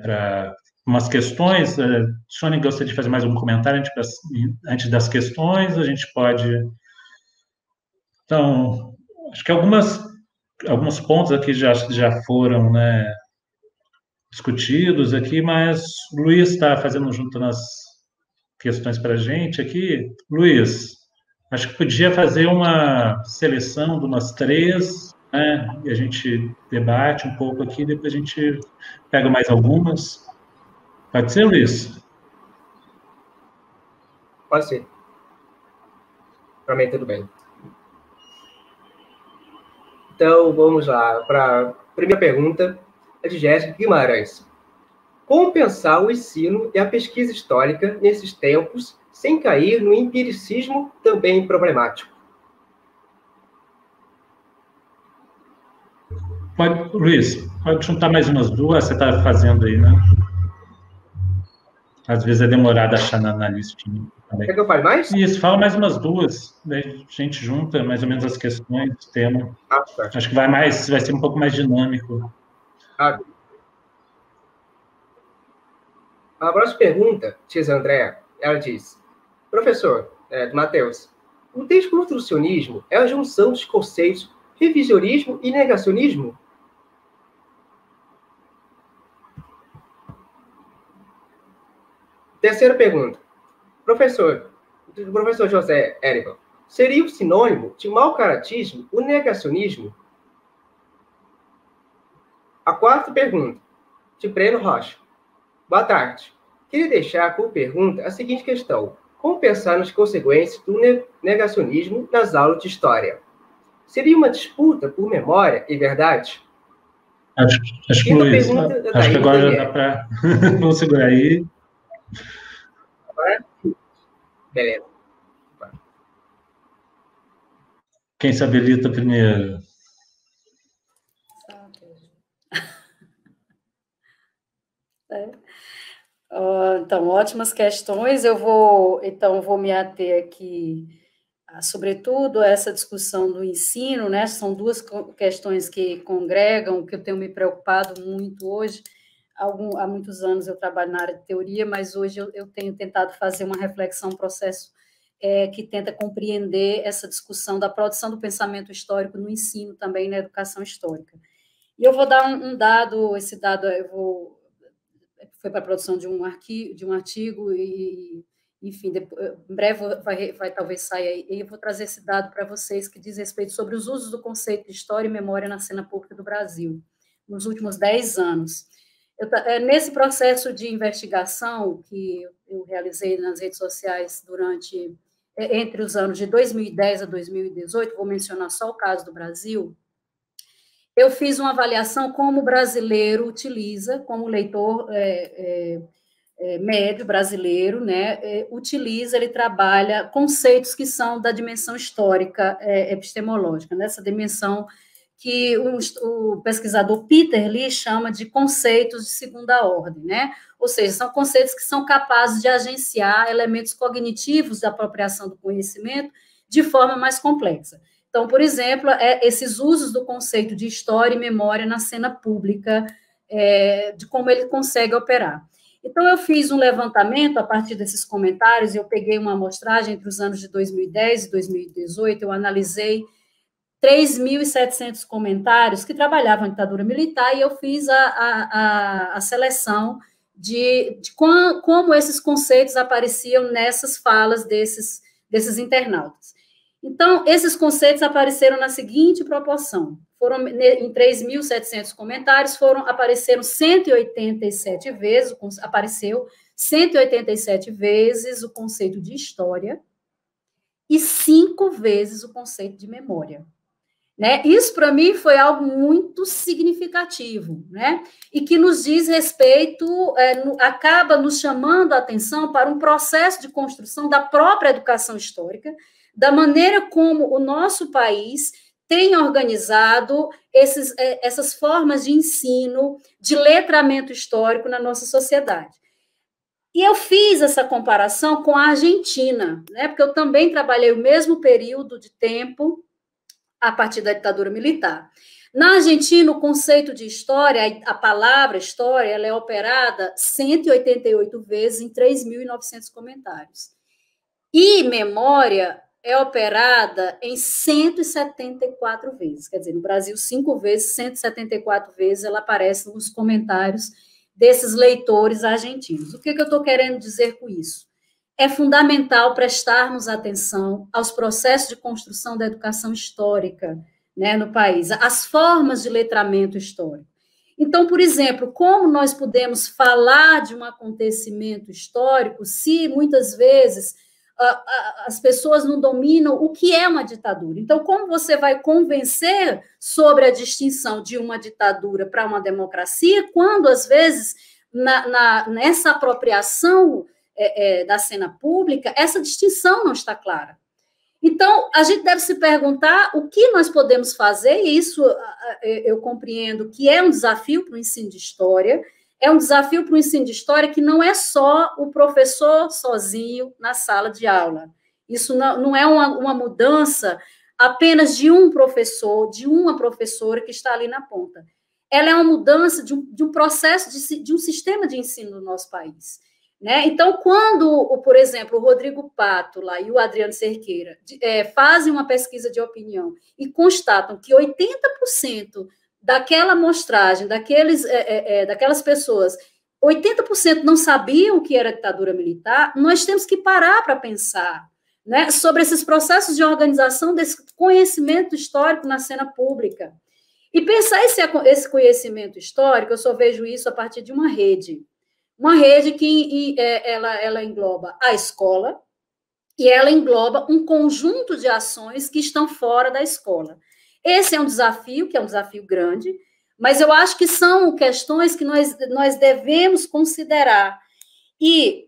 Speaker 2: para umas questões, Sônia, gostaria de fazer mais um comentário antes das questões? A gente pode... Então, acho que alguns pontos aqui já foram, né, discutidos aqui, mas o Luiz está fazendo junto nas questões para a gente aqui. Luiz, acho que podia fazer uma seleção de umas 3, né, e a gente debate um pouco aqui, depois a gente pega mais algumas. Pode ser, Luiz?
Speaker 5: Pode ser. Para mim, tudo bem. Então, vamos lá. Para a primeira pergunta, é de Jéssica Guimarães. Como pensar o ensino e a pesquisa histórica nesses tempos sem cair no empiricismo também problemático?
Speaker 2: Luiz, pode juntar mais umas 2, você está fazendo aí, né? Às vezes é demorado achar na listinha.
Speaker 5: Quer que eu fale mais?
Speaker 2: Isso, fala mais umas 2, daí a gente junta mais ou menos as questões, o tema.
Speaker 5: Tá.
Speaker 2: Acho que vai ser um pouco mais dinâmico.
Speaker 5: A próxima pergunta, tia Andréa, ela diz: professor, Matheus, o desconstrucionismo é a junção dos conceitos revisionismo e negacionismo? Terceira pergunta. Professor José Erivan, seria o sinônimo de mau caratismo o negacionismo? A quarta pergunta, de Breno Rocha. Boa tarde. Queria deixar como pergunta a seguinte questão: como pensar nas consequências do negacionismo nas aulas de história? Seria uma disputa por memória e verdade?
Speaker 2: Acho que, Luiz, acho que agora já dá para... Vamos segurar aí.
Speaker 5: Beleza.
Speaker 2: Quem se habilita primeiro?
Speaker 3: Então, ótimas questões. Eu vou me ater aqui, sobretudo, a essa discussão do ensino, né? São 2 questões que congregam, que eu tenho me preocupado muito hoje. Há muitos anos eu trabalho na área de teoria, mas hoje eu tenho tentado fazer uma reflexão, um processo que tenta compreender essa discussão da produção do pensamento histórico no ensino também na educação histórica. E eu vou dar um dado, esse dado foi para a produção de um artigo e, enfim, em breve vai talvez sair aí, e eu vou trazer esse dado para vocês que diz respeito sobre os usos do conceito de história e memória na cena pública do Brasil, nos últimos 10 anos. Nesse processo de investigação que eu realizei nas redes sociais entre os anos de 2010 a 2018, vou mencionar só o caso do Brasil, eu fiz uma avaliação como o brasileiro utiliza, como o leitor médio brasileiro, né, utiliza, ele trabalha conceitos que são da dimensão histórica epistemológica, nessa dimensão que o pesquisador Peter Lee chama de conceitos de segunda ordem, né? Ou seja, são conceitos que são capazes de agenciar elementos cognitivos da apropriação do conhecimento de forma mais complexa. Então, por exemplo, esses usos do conceito de história e memória na cena pública, de como ele consegue operar. Então, eu fiz um levantamento a partir desses comentários, eu peguei uma amostragem entre os anos de 2010 e 2018, eu analisei 3.700 comentários que trabalhavam em ditadura militar, e eu fiz a seleção de como esses conceitos apareciam nessas falas desses internautas. Então, esses conceitos apareceram na seguinte proporção. Em 3.700 comentários, apareceram 187 vezes, apareceu 187 vezes o conceito de história e 5 vezes o conceito de memória. Né? Isso, para mim, foi algo muito significativo, né? E que nos diz respeito, acaba nos chamando a atenção para um processo de construção da própria educação histórica, da maneira como o nosso país tem organizado essas formas de ensino, de letramento histórico na nossa sociedade. E eu fiz essa comparação com a Argentina, né? Porque eu também trabalhei o mesmo período de tempo a partir da ditadura militar. Na Argentina, o conceito de história, a palavra história, ela é operada 188 vezes em 3.900 comentários. E memória é operada em 174 vezes. Quer dizer, no Brasil, 5 vezes, 174 vezes ela aparece nos comentários desses leitores argentinos. O que eu estou querendo dizer com isso? É fundamental prestarmos atenção aos processos de construção da educação histórica, né, no país, as formas de letramento histórico. Então, por exemplo, como nós podemos falar de um acontecimento histórico se, muitas vezes, as pessoas não dominam o que é uma ditadura? Então, como você vai convencer sobre a distinção de uma ditadura para uma democracia, quando, às vezes, nessa apropriação da cena pública, essa distinção não está clara. Então, a gente deve se perguntar o que nós podemos fazer, e isso eu compreendo que é um desafio para o ensino de história, é um desafio para o ensino de história que não é só o professor sozinho na sala de aula. Isso não é uma mudança apenas de um professor, de uma professora que está ali na ponta. Ela é uma mudança de um processo, de um sistema de ensino no nosso país. Né? Então, quando, por exemplo, o Rodrigo Pato lá, e o Adriano Cerqueira fazem uma pesquisa de opinião e constatam que 80% daquela amostragem, daquelas pessoas, 80% não sabiam o que era ditadura militar, nós temos que parar para pensar, né, sobre esses processos de organização desse conhecimento histórico na cena pública. E pensar esse conhecimento histórico, eu só vejo isso a partir de uma rede que ela engloba a escola e ela engloba um conjunto de ações que estão fora da escola. Esse é um desafio, que é um desafio grande, mas eu acho que são questões que nós devemos considerar. E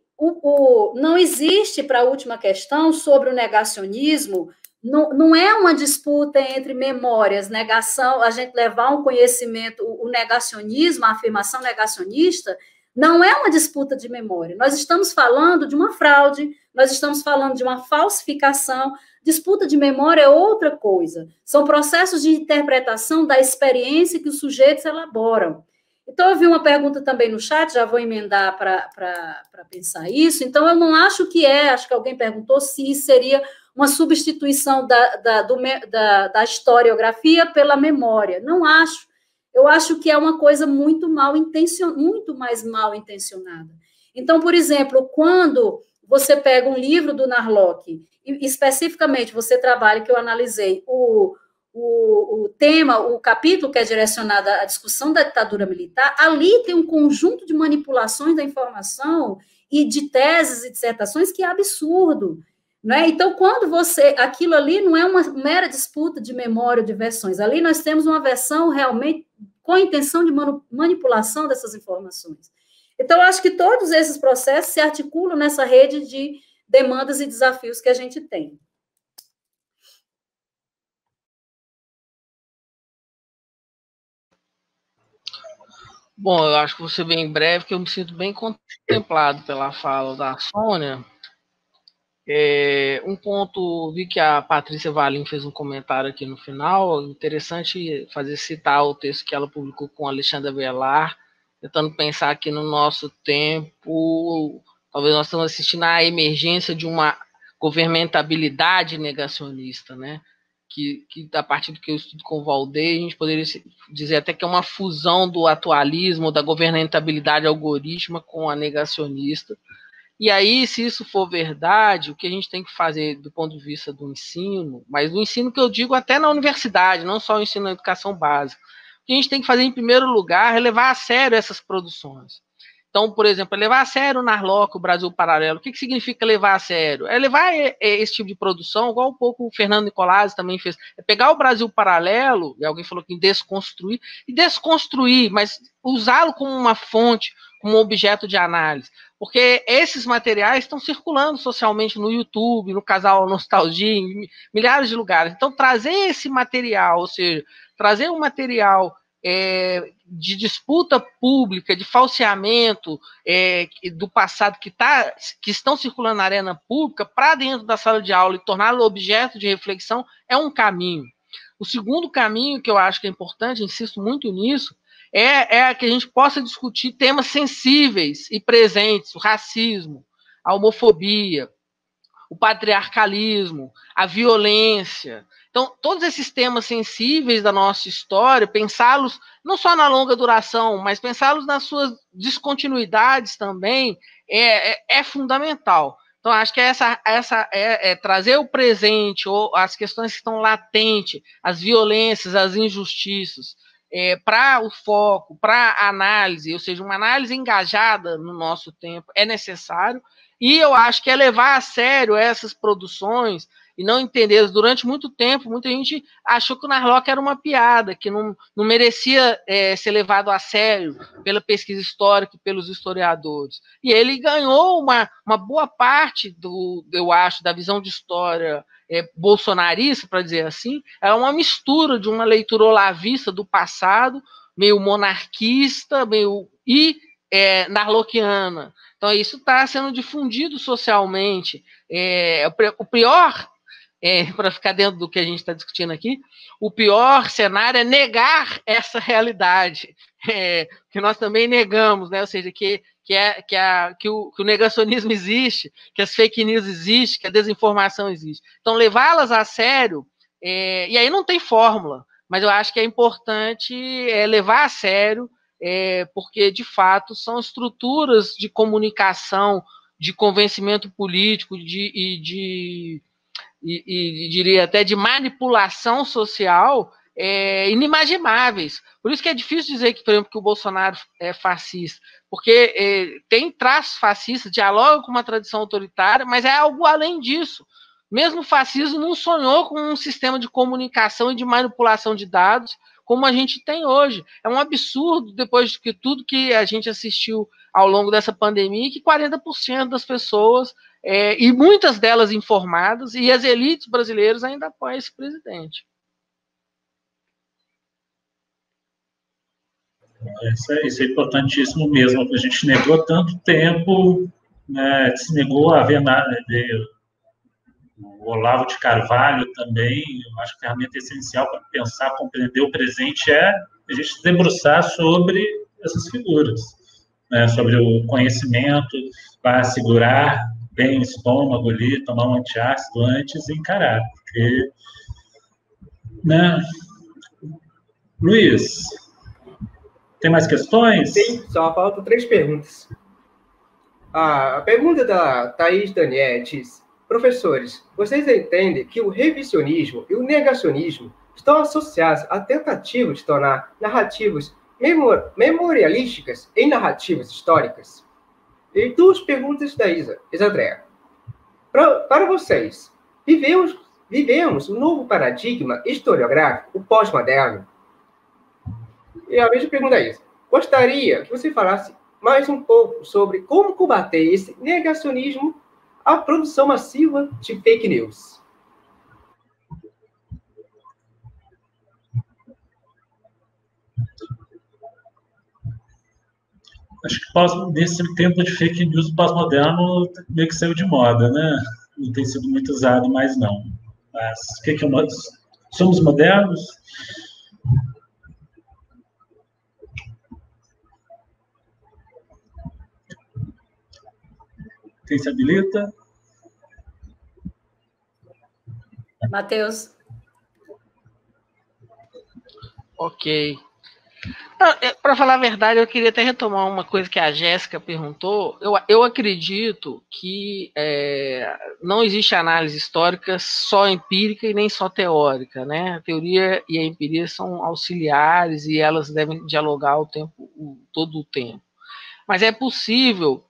Speaker 3: não existe, para a última questão, sobre o negacionismo, não é uma disputa entre memórias, negação, a gente levar um conhecimento, o negacionismo, a afirmação negacionista, não é uma disputa de memória. Nós estamos falando de uma fraude, nós estamos falando de uma falsificação. Disputa de memória é outra coisa. São processos de interpretação da experiência que os sujeitos elaboram. Então, eu vi uma pergunta também no chat, já vou emendar para pensar isso. Então, eu não acho que acho que alguém perguntou se seria uma substituição da historiografia pela memória. Não acho. Eu acho que é uma coisa muito mais mal intencionada. Então, por exemplo, quando você pega um livro do Narlock, e especificamente você trabalha, que eu analisei, o tema, o capítulo que é direcionado à discussão da ditadura militar, ali tem um conjunto de manipulações da informação e de teses e dissertações que é absurdo. Né? Então, quando aquilo ali não é uma mera disputa de memória ou de versões, ali nós temos uma versão realmente com a intenção de manipulação dessas informações. Então, eu acho que todos esses processos se articulam nessa rede de demandas e desafios que a gente tem.
Speaker 4: Bom, eu acho que vou ser bem breve, que eu me sinto bem contemplado pela fala da Sônia. Um ponto, vi que a Patrícia Valim fez um comentário aqui no final, interessante citar o texto que ela publicou com a Alexandra Velar, tentando pensar que no nosso tempo, talvez nós estamos assistindo à emergência de uma governmentabilidade negacionista, né? Que a partir do que eu estudo com o Valdeir, a gente poderia dizer até que é uma fusão do atualismo, da governabilidade algorítmica com a negacionista. E aí, se isso for verdade, o que a gente tem que fazer do ponto de vista do ensino, mas do ensino que eu digo até na universidade, não só o ensino na educação básica, o que a gente tem que fazer, em primeiro lugar, é levar a sério essas produções. Então, por exemplo, levar a sério o Narlock, o Brasil Paralelo. O que significa levar a sério? É levar esse tipo de produção, igual um pouco o Fernando Nicolazzi também fez. É pegar o Brasil Paralelo, e alguém falou que desconstruir, mas usá-lo como uma fonte, como um objeto de análise. Porque esses materiais estão circulando socialmente no YouTube, no Casal Nostalgia, em milhares de lugares. Então, trazer esse material, ou seja, trazer um material de disputa pública, de falseamento do passado que estão circulando na arena pública para dentro da sala de aula e torná-lo objeto de reflexão é um caminho. O segundo caminho que eu acho que é importante, insisto muito nisso, é que a gente possa discutir temas sensíveis e presentes, o racismo, a homofobia, o patriarcalismo, a violência. Então, todos esses temas sensíveis da nossa história, pensá-los não só na longa duração, mas pensá-los nas suas descontinuidades também, é fundamental. Então, acho que trazer o presente, ou as questões que estão latentes, as violências, as injustiças, para o foco, para a análise, ou seja, uma análise engajada no nosso tempo é necessário, e eu acho que é levar a sério essas produções e não entender. Durante muito tempo, muita gente achou que o Narlock era uma piada, que não merecia ser levado a sério pela pesquisa histórica e pelos historiadores. E ele ganhou uma boa parte, eu acho, da visão de história bolsonarista, para dizer assim. É uma mistura de uma leitura olavista do passado, meio monarquista, e narlockiana. Então, isso está sendo difundido socialmente. O pior, para ficar dentro do que a gente está discutindo aqui, o pior cenário é negar essa realidade, que nós também negamos, né? Ou seja, que o negacionismo existe, que as fake news existem, que a desinformação existe. Então, levá-las a sério, e aí não tem fórmula, mas eu acho que é importante levar a sério, porque, de fato, são estruturas de comunicação, de convencimento político, e diria até de manipulação social inimagináveis. Por isso que é difícil dizer que, por exemplo, que o Bolsonaro é fascista, porque tem traços fascistas, dialoga com uma tradição autoritária, mas é algo além disso. Mesmo o fascismo não sonhou com um sistema de comunicação e de manipulação de dados como a gente tem hoje. É um absurdo, depois de tudo que a gente assistiu ao longo dessa pandemia, que 40% das pessoas, e muitas delas informadas, e as elites brasileiras ainda apoiam esse presidente.
Speaker 2: Isso é importantíssimo mesmo. A gente negou tanto tempo, né, se negou a ver nada. O Olavo de Carvalho também, eu acho que a ferramenta essencial para pensar, compreender o presente é a gente se debruçar sobre essas figuras, né, sobre o conhecimento para segurar bem o estômago ali, tomar um antiácido antes e encarar, porque, né? Luiz, tem mais questões?
Speaker 5: Sim, só faltam 3 perguntas. A pergunta da Thaís Daniel diz: professores, vocês entendem que o revisionismo e o negacionismo estão associados à tentativa de tornar narrativas memorialísticas em narrativas históricas? E 2 perguntas da Isa Andréa. Para vocês, vivemos um novo paradigma historiográfico, o pós-moderno? E a mesma pergunta é isso. Gostaria que você falasse mais um pouco sobre como combater esse negacionismo, a produção massiva de fake news.
Speaker 2: Acho que nesse tempo de fake news pós-moderno meio que saiu de moda, né? Não tem sido muito usado mais, não. Mas o que é somos modernos? Quem se habilita?
Speaker 3: Matheus.
Speaker 4: Ok. Para falar a verdade, eu queria até retomar uma coisa que a Jéssica perguntou. Eu acredito que não existe análise histórica só empírica e nem só teórica, né? A teoria e a empiria são auxiliares e elas devem dialogar todo o tempo. Mas é possível,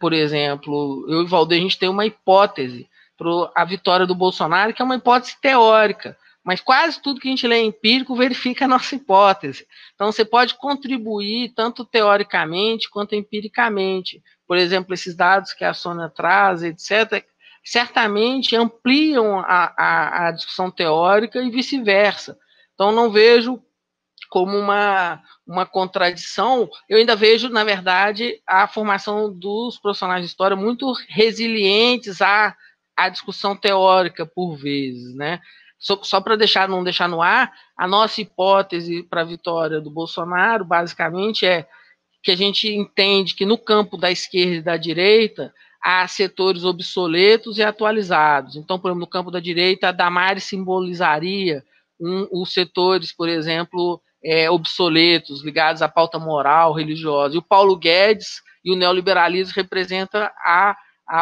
Speaker 4: por exemplo, eu e o Valdir, a gente tem uma hipótese para a vitória do Bolsonaro, que é uma hipótese teórica. Mas quase tudo que a gente lê empírico verifica a nossa hipótese. Então, você pode contribuir tanto teoricamente quanto empiricamente. Por exemplo, esses dados que a Sônia traz, etc., certamente ampliam a discussão teórica e vice-versa. Então, não vejo como uma contradição. Eu ainda vejo, na verdade, a formação dos profissionais de história muito resilientes à discussão teórica, por vezes, né? Só para não deixar no ar, a nossa hipótese para a vitória do Bolsonaro, basicamente, é que a gente entende que no campo da esquerda e da direita há setores obsoletos e atualizados. Então, por exemplo, no campo da direita, a Damares simbolizaria os setores, por exemplo, obsoletos, ligados à pauta moral, religiosa. E o Paulo Guedes e o neoliberalismo representam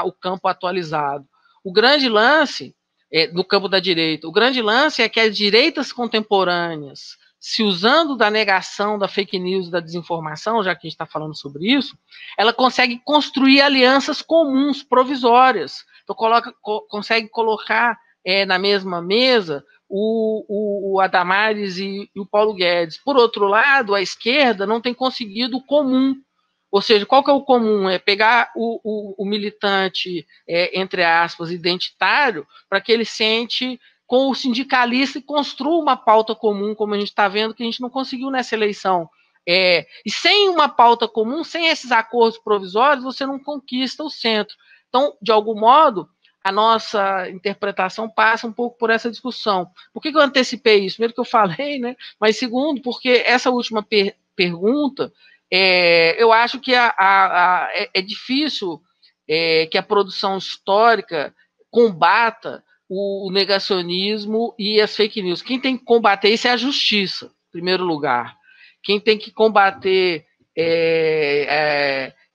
Speaker 4: o campo atualizado. O grande lance no campo da direita. O grande lance é que as direitas contemporâneas, se usando da negação, da fake news, da desinformação, já que a gente está falando sobre isso, ela consegue construir alianças comuns, provisórias. Então, consegue colocar na mesma mesa o Adamares e o Paulo Guedes. Por outro lado, a esquerda não tem conseguido o comum. Ou seja, qual que é o comum? É pegar o militante, entre aspas, identitário, para que ele sente com o sindicalista e construa uma pauta comum, como a gente está vendo, que a gente não conseguiu nessa eleição. E sem uma pauta comum, sem esses acordos provisórios, você não conquista o centro. Então, de algum modo, a nossa interpretação passa um pouco por essa discussão. Por que eu antecipei isso? Primeiro que eu falei, né? Mas segundo, porque essa última pergunta... eu acho que é difícil que a produção histórica combata o negacionismo e as fake news. Quem tem que combater isso é a justiça, em primeiro lugar. Quem tem que combater,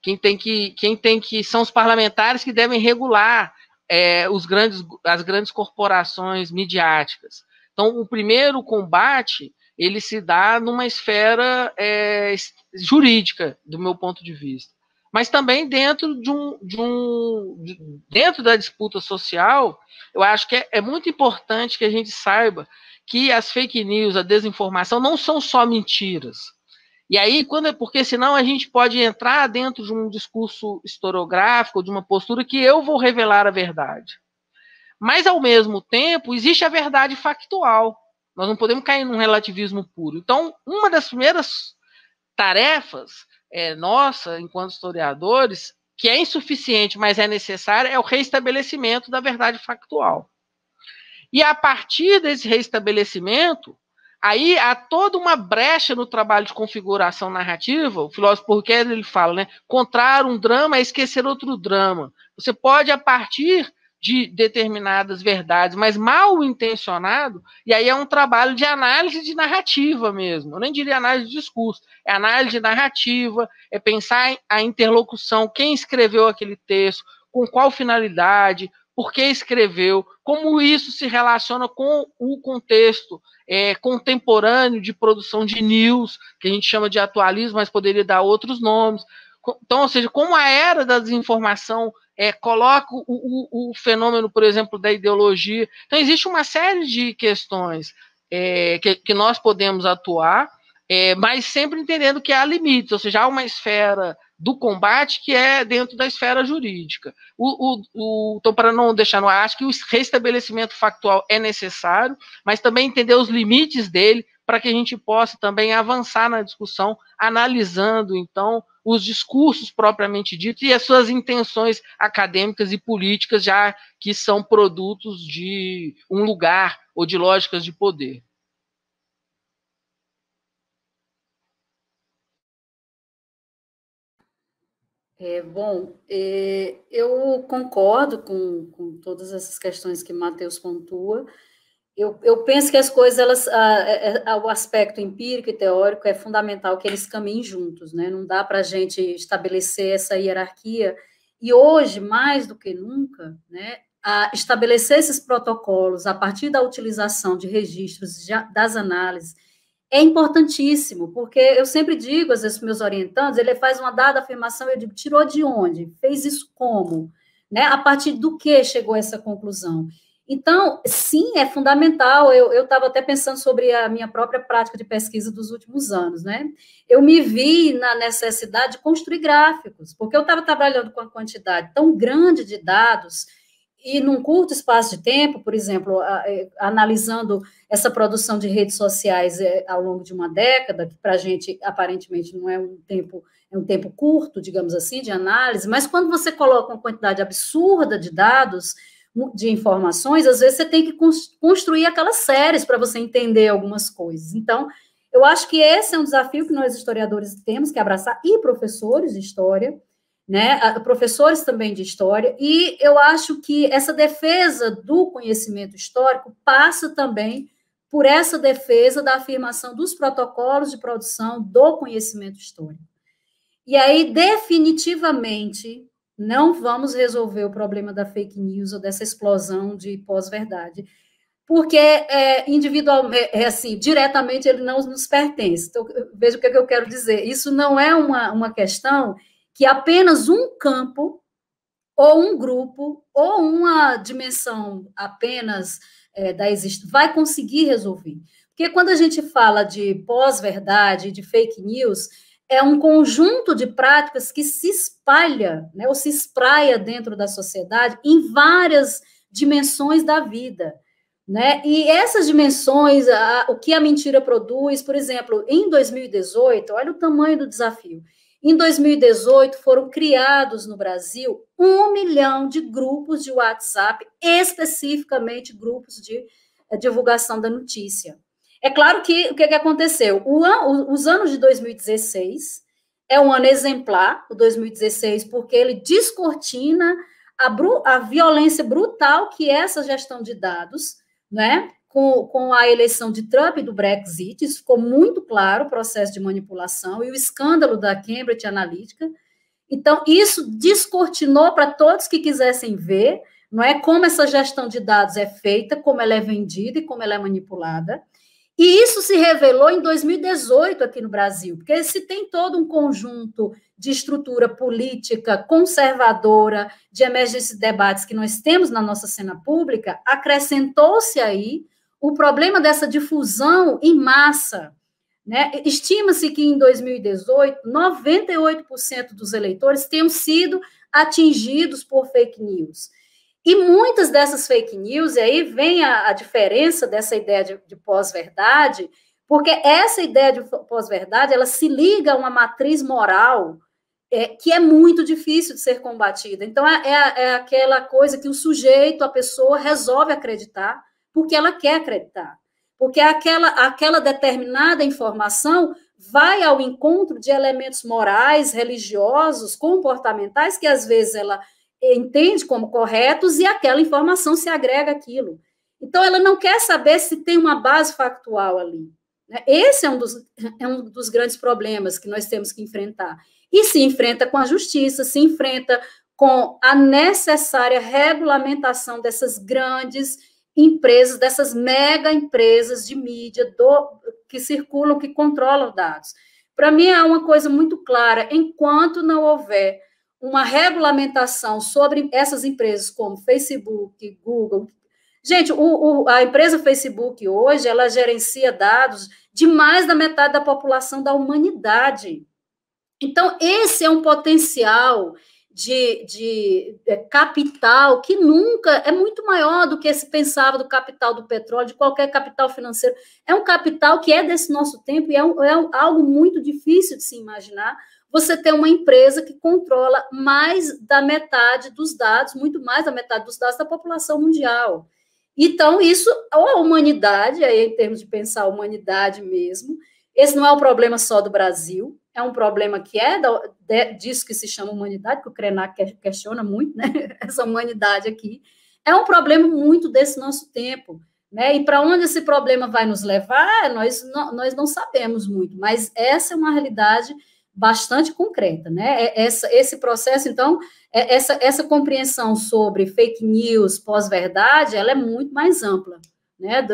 Speaker 4: quem tem que são os parlamentares que devem regular as grandes corporações midiáticas. Então, o primeiro combate ele se dá numa esfera jurídica, do meu ponto de vista. Mas também dentro dentro da disputa social, eu acho que é muito importante que a gente saiba que as fake news, a desinformação, não são só mentiras. E aí, porque senão a gente pode entrar dentro de um discurso historiográfico, de uma postura que eu vou revelar a verdade. Mas, ao mesmo tempo, existe a verdade factual. Nós não podemos cair num relativismo puro. Então, uma das primeiras tarefas nossa, enquanto historiadores, que é insuficiente, mas é necessária, é o reestabelecimento da verdade factual. E, a partir desse reestabelecimento, Aí há toda uma brecha no trabalho de configuração narrativa. O filósofo Pourquet, ele fala, né? Contrar um drama é esquecer outro drama. Você pode, a partir de determinadas verdades, mas mal intencionado, e aí é um trabalho de análise de narrativa mesmo. Eu nem diria análise de discurso, é análise de narrativa, é pensar a interlocução, quem escreveu aquele texto, com qual finalidade, por que escreveu, como isso se relaciona com o contexto contemporâneo de produção de news, que a gente chama de atualismo, mas poderia dar outros nomes. Então, ou seja, como a era da desinformação coloca o fenômeno, por exemplo, da ideologia. Então, existe uma série de questões que nós podemos atuar, mas sempre entendendo que há limites, ou seja, há uma esfera do combate que é dentro da esfera jurídica. Então, para não deixar no ar, acho que o restabelecimento factual é necessário, mas também entender os limites dele para que a gente possa também avançar na discussão, analisando, então, os discursos propriamente ditos e as suas intenções acadêmicas e políticas, já que são produtos de um lugar ou de lógicas de poder.
Speaker 3: Bom, eu concordo com todas essas questões que Matheus pontua. Eu penso que as coisas, o aspecto empírico e teórico é fundamental que eles caminhem juntos, né? Não dá para a gente estabelecer essa hierarquia. E hoje, mais do que nunca, né, estabelecer esses protocolos a partir da utilização de registros das análises é importantíssimo, porque eu sempre digo, às vezes, para meus orientandos, ele faz uma dada afirmação, eu digo, tirou de onde? Fez isso como? Né? A partir do que chegou a essa conclusão? Então, sim, é fundamental. Eu estava até pensando sobre a minha própria prática de pesquisa dos últimos anos, né? Eu me vi na necessidade de construir gráficos, porque eu estava trabalhando com uma quantidade tão grande de dados e num curto espaço de tempo, por exemplo, analisando essa produção de redes sociais ao longo de uma década, que para a gente aparentemente não é um tempo curto, digamos assim, de análise, mas quando você coloca uma quantidade absurda de dados, de informações, às vezes você tem que construir aquelas séries para você entender algumas coisas. Então, eu acho que esse é um desafio que nós historiadores temos que abraçar, e professores de história, né, professores também de história, e eu acho que essa defesa do conhecimento histórico passa também por essa defesa da afirmação dos protocolos de produção do conhecimento histórico. E aí, definitivamente, não vamos resolver o problema da fake news ou dessa explosão de pós-verdade, porque individualmente, assim, diretamente ele não nos pertence. Então, veja o que eu quero dizer. Isso não é uma questão que apenas um campo, ou um grupo, ou uma dimensão apenas da existência vai conseguir resolver. Porque quando a gente fala de pós-verdade, de fake news, é um conjunto de práticas que se espalha, né, ou se espraia dentro da sociedade em várias dimensões da vida. Né? E essas dimensões, o que a mentira produz, por exemplo, em 2018, olha o tamanho do desafio. Em 2018, foram criados no Brasil 1 milhão de grupos de WhatsApp, especificamente grupos de divulgação da notícia. É claro que o que aconteceu? Os anos de 2016 é um ano exemplar, o 2016, porque ele descortina a violência brutal que é essa gestão de dados, né? Com a eleição de Trump e do Brexit, isso ficou muito claro, o processo de manipulação e o escândalo da Cambridge Analytica. Então, isso descortinou para todos que quisessem ver, não é, como essa gestão de dados é feita, como ela é vendida e como ela é manipulada. E isso se revelou em 2018 aqui no Brasil, porque se tem todo um conjunto de estrutura política conservadora, de emergência de debates que nós temos na nossa cena pública, acrescentou-se aí o problema dessa difusão em massa. Né? Estima-se que em 2018, 98% dos eleitores tenham sido atingidos por fake news. E muitas dessas fake news, e aí vem a diferença dessa ideia de pós-verdade, porque essa ideia de pós-verdade, ela se liga a uma matriz moral que é muito difícil de ser combatida. Então, é aquela coisa que o sujeito, a pessoa, resolve acreditar porque ela quer acreditar. porque aquela determinada informação vai ao encontro de elementos morais, religiosos, comportamentais, que às vezes ela entende como corretos, e aquela informação se agrega àquilo. Então, ela não quer saber se tem uma base factual ali. Esse é um dos grandes problemas que nós temos que enfrentar. E se enfrenta com a justiça, se enfrenta com a necessária regulamentação dessas grandes empresas, dessas mega empresas de mídia que circulam, que controlam dados. Para mim, é uma coisa muito clara: enquanto não houver uma regulamentação sobre essas empresas como Facebook, Google. Gente, a empresa Facebook hoje, ela gerencia dados de mais da metade da população da humanidade. Então, esse é um potencial de capital que nunca é muito maior do que se pensava do capital do petróleo, de qualquer capital financeiro. É um capital que é desse nosso tempo e é algo muito difícil de se imaginar. Você tem uma empresa que controla mais da metade dos dados, muito mais da metade dos dados da população mundial. Então, isso, a humanidade, aí em termos de pensar a humanidade mesmo, esse não é um problema só do Brasil, é um problema que disso que se chama humanidade, que o Krenak questiona muito, né? Essa humanidade aqui. É um problema muito desse nosso tempo, né? E para onde esse problema vai nos levar, nós não sabemos muito, mas essa é uma realidade bastante concreta, né? Esse processo, então, essa compreensão sobre fake news, pós-verdade, ela é muito mais ampla, né?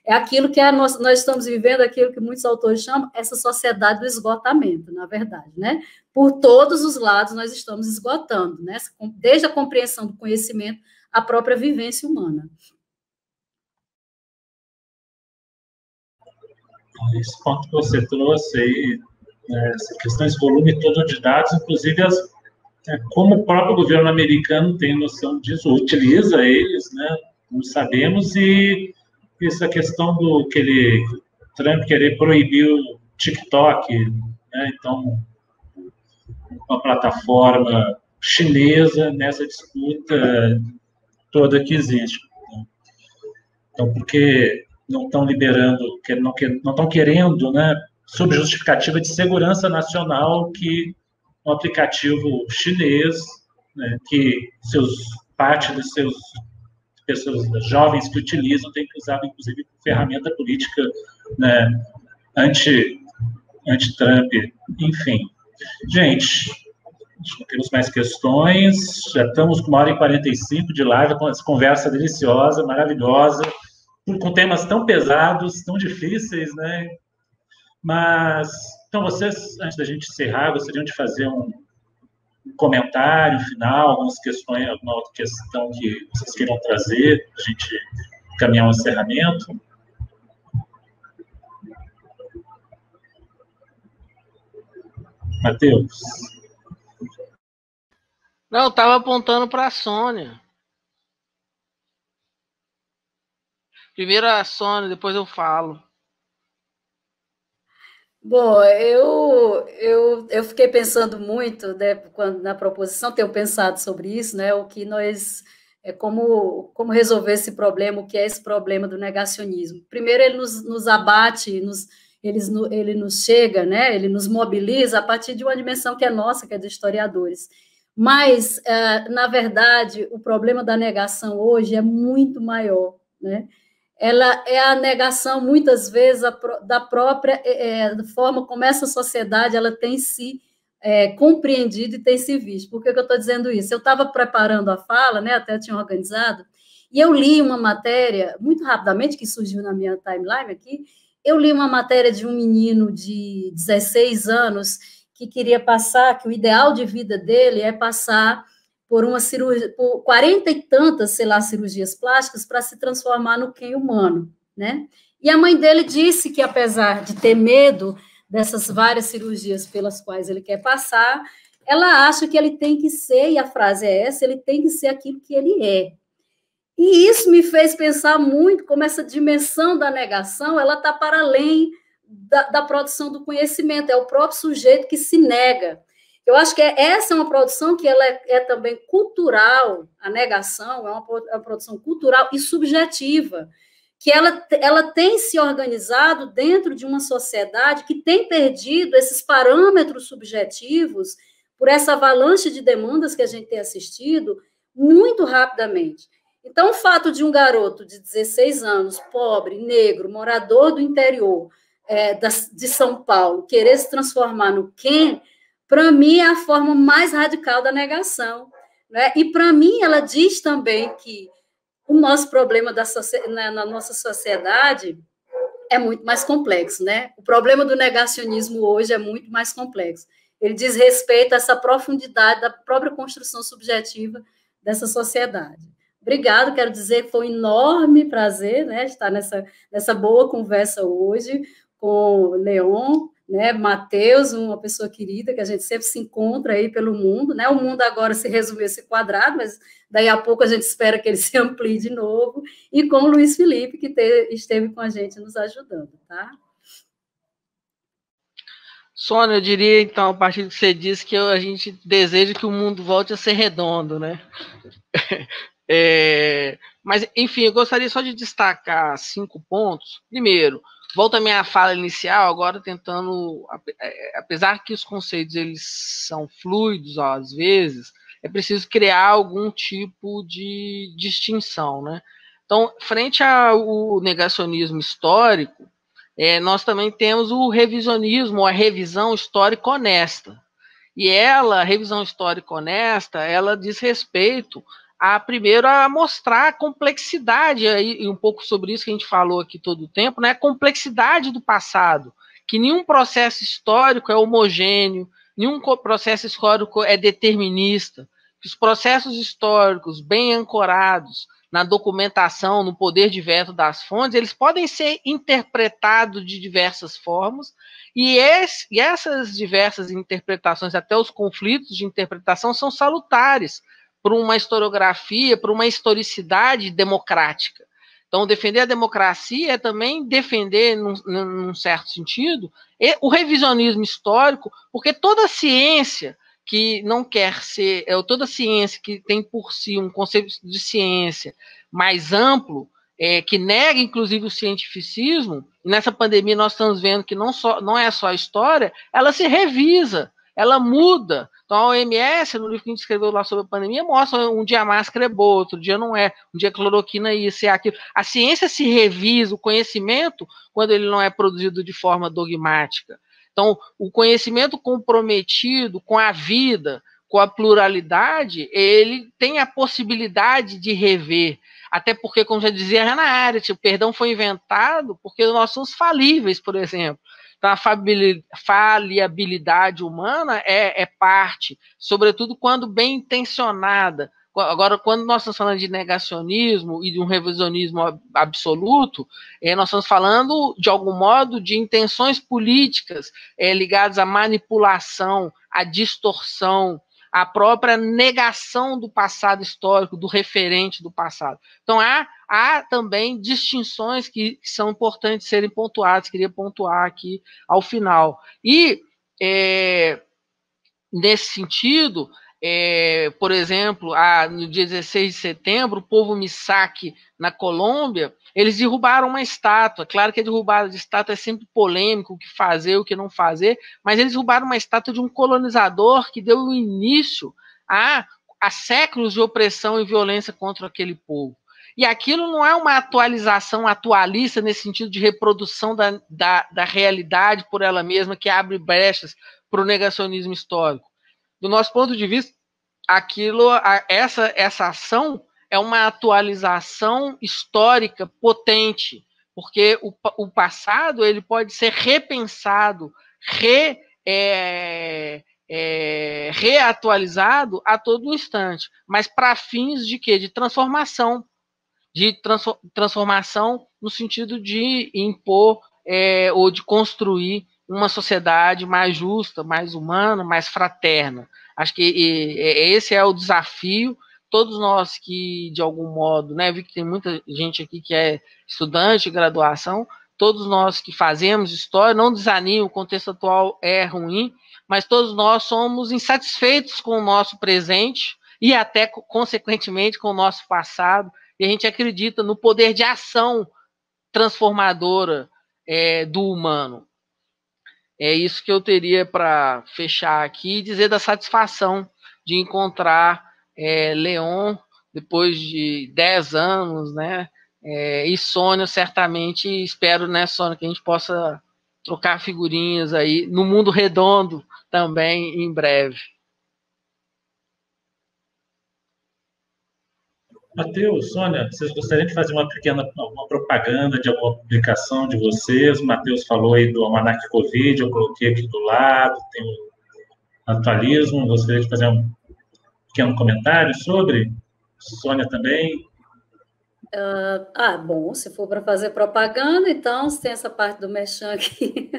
Speaker 3: É aquilo que nós estamos vivendo, aquilo que muitos autores chamam essa sociedade do esgotamento, na verdade, né? Por todos os lados nós estamos esgotando, né? Desde a compreensão do conhecimento à própria vivência humana.
Speaker 2: Esse ponto que você trouxe aí, essa questão, esse volume todo de dados, inclusive como o próprio governo americano tem noção disso, utiliza eles, né? Não sabemos, e essa questão do Trump querer proibir o TikTok, né? Então, uma plataforma chinesa nessa disputa toda que existe. Então, porque não estão liberando, não estão querendo, né, sob justificativa de segurança nacional, que um aplicativo chinês, né, que parte dos seus pessoas jovens que utilizam tem que usar, inclusive, ferramenta política, né, anti-Trump, enfim. Gente, não temos mais questões, já estamos com 1h45 de live, com essa conversa deliciosa, maravilhosa, com temas tão pesados, tão difíceis, né? Mas, então, vocês, antes da gente encerrar, gostariam de fazer um comentário final, algumas questões, alguma outra questão que vocês queiram trazer, para a gente caminhar um encerramento? Matheus?
Speaker 4: Não, eu estava apontando para a Sônia. Primeiro a Sônia, depois eu falo.
Speaker 3: Bom, eu fiquei pensando muito, né, na proposição, tenho pensado sobre isso, né, o que nós, como resolver esse problema, o que é esse problema do negacionismo. Primeiro, ele nos abate, ele nos chega, né, ele nos mobiliza a partir de uma dimensão que é nossa, que é dos historiadores. Mas, na verdade, o problema da negação hoje é muito maior, né? Ela é a negação, muitas vezes, da própria forma como essa sociedade ela tem se compreendido e tem se visto. Por que eu estou dizendo isso? Eu estava preparando a fala, né, até tinha organizado, e eu li uma matéria, muito rapidamente, que surgiu na minha timeline aqui, eu li uma matéria de um menino de 16 anos que queria passar, que o ideal de vida dele é passar por uma cirurgia, por 40 e tantas, sei lá, cirurgias plásticas para se transformar no Ken humano, né? E a mãe dele disse que, apesar de ter medo dessas várias cirurgias pelas quais ele quer passar, ela acha que ele tem que ser, e a frase é essa, ele tem que ser aquilo que ele é. E isso me fez pensar muito como essa dimensão da negação, ela está para além da produção do conhecimento, é o próprio sujeito que se nega. Eu acho que essa é uma produção que ela é também cultural, a negação é uma produção cultural e subjetiva, que ela tem se organizado dentro de uma sociedade que tem perdido esses parâmetros subjetivos por essa avalanche de demandas que a gente tem assistido muito rapidamente. Então, o fato de um garoto de 16 anos, pobre, negro, morador do interior de São Paulo, querer se transformar no Ken, para mim, é a forma mais radical da negação, né? E, para mim, ela diz também que o nosso problema na nossa sociedade é muito mais complexo, né? O problema do negacionismo hoje é muito mais complexo. Ele diz respeito a essa profundidade da própria construção subjetiva dessa sociedade. Obrigado, quero dizer que foi um enorme prazer, né, estar nessa boa conversa hoje com o Leon, né, Matheus, uma pessoa querida, que a gente sempre se encontra aí pelo mundo, né? O mundo agora se resumiu a esse quadrado, mas daí a pouco a gente espera que ele se amplie de novo, e com o Luiz Felipe, que esteve com a gente nos ajudando, tá?
Speaker 4: Sônia, eu diria, então, a partir do que você disse, que a gente deseja que o mundo volte a ser redondo, né? Mas, enfim, eu gostaria só de destacar 5 pontos. Primeiro, volto à minha fala inicial, agora tentando, apesar que os conceitos eles são fluidos às vezes, é preciso criar algum tipo de distinção, né? Então, frente ao negacionismo histórico, nós também temos o revisionismo, a revisão histórica honesta. E a revisão histórica honesta, ela diz respeito primeiro a mostrar a complexidade, e um pouco sobre isso que a gente falou aqui todo o tempo, né? A complexidade do passado, que nenhum processo histórico é homogêneo, nenhum processo histórico é determinista, que os processos históricos bem ancorados na documentação, no poder de veto das fontes, eles podem ser interpretados de diversas formas, e essas diversas interpretações, até os conflitos de interpretação, são salutares para uma historiografia, para uma historicidade democrática. Então, defender a democracia é também defender, num certo sentido, o revisionismo histórico, porque toda ciência que não quer ser, toda ciência que tem por si um conceito de ciência mais amplo, que nega, inclusive, o cientificismo, e nessa pandemia nós estamos vendo que não é só a história, ela se revisa, ela muda. Então, a OMS, no livro que a gente escreveu lá sobre a pandemia, mostra um dia a máscara é boa, outro dia não é, um dia a cloroquina é isso, é aquilo. A ciência se revisa, o conhecimento, quando ele não é produzido de forma dogmática. Então, o conhecimento comprometido com a vida, com a pluralidade, ele tem a possibilidade de rever. Até porque, como já dizia a Hannah Arendt, o perdão foi inventado porque nós somos falíveis, por exemplo. Então, a falibilidade humana é parte, sobretudo quando bem intencionada. Agora, quando nós estamos falando de negacionismo e de um revisionismo absoluto, nós estamos falando, de algum modo, de intenções políticas ligadas à manipulação, à distorção, à própria negação do passado histórico, do referente do passado. Então, há também distinções que são importantes serem pontuadas, queria pontuar aqui ao final. E, nesse sentido, por exemplo, no dia 16 de setembro, o povo Misak, na Colômbia, eles derrubaram uma estátua. Claro que a derrubada de estátua é sempre polêmico, o que fazer, o que não fazer, mas eles derrubaram uma estátua de um colonizador que deu início a séculos de opressão e violência contra aquele povo. E aquilo não é uma atualização atualista nesse sentido de reprodução da realidade por ela mesma, que abre brechas para o negacionismo histórico. Do nosso ponto de vista, essa ação é uma atualização histórica potente, porque o passado ele pode ser repensado, reatualizado a todo instante, mas para fins de quê? De transformação no sentido de impor ou de construir uma sociedade mais justa, mais humana, mais fraterna. Acho que esse é o desafio. Todos nós que, de algum modo, né, vi que tem muita gente aqui que é estudante de graduação, todos nós que fazemos história, não desanime, o contexto atual é ruim, mas todos nós somos insatisfeitos com o nosso presente e até, consequentemente, com o nosso passado, e a gente acredita no poder de ação transformadora do humano. É isso que eu teria para fechar aqui e dizer da satisfação de encontrar Leon depois de 10 anos, né? E Sônia, certamente, espero, né, Sônia, que a gente possa trocar figurinhas aí no mundo redondo também em breve.
Speaker 2: Matheus, Sônia, vocês gostariam de fazer uma propaganda de alguma publicação de vocês? O Matheus falou aí do Almanac Covid, eu coloquei aqui do lado, tem o atualismo, gostaria de fazer um pequeno comentário sobre? Sônia também?
Speaker 3: Bom, se for para fazer propaganda, então, se tem essa parte do merchan aqui,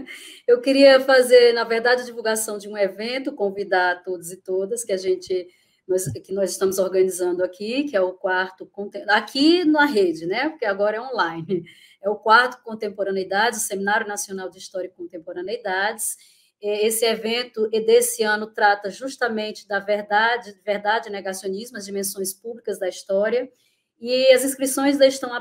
Speaker 3: eu queria fazer, na verdade, a divulgação de um evento, convidar todos e todas que nós estamos organizando aqui, que é o quarto, aqui na rede, né? Porque agora é online. É o quarto Contemporaneidades, o Seminário Nacional de História e Contemporaneidades. Esse evento desse ano trata justamente da verdade e negacionismo, as dimensões públicas da história, e as inscrições estão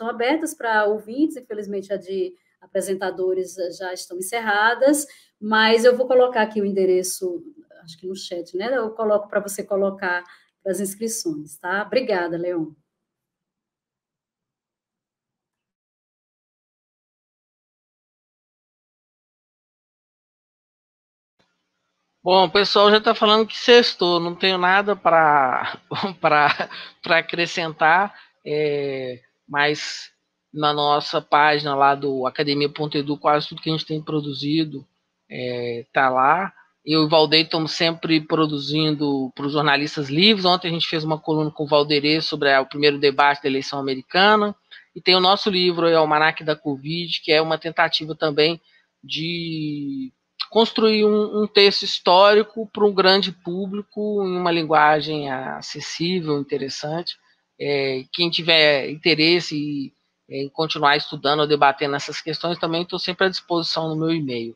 Speaker 3: abertas para ouvintes, infelizmente a de apresentadores já estão encerradas, mas eu vou colocar aqui o endereço, acho que no chat, né? Eu coloco para você colocar as inscrições, tá? Obrigada, Leon.
Speaker 4: Bom, o pessoal já está falando que sextou, não tenho nada para acrescentar, mas na nossa página lá do academia.edu, quase tudo que a gente tem produzido está lá. Eu e o Valdeir estamos sempre produzindo para os jornalistas livres. Ontem a gente fez uma coluna com o Valdeir sobre o primeiro debate da eleição americana. E tem o nosso livro, o Almanac da Covid, que é uma tentativa também de construir um texto histórico para um grande público, em uma linguagem acessível, interessante. Quem tiver interesse em continuar estudando ou debatendo essas questões, também estou sempre à disposição no meu e-mail.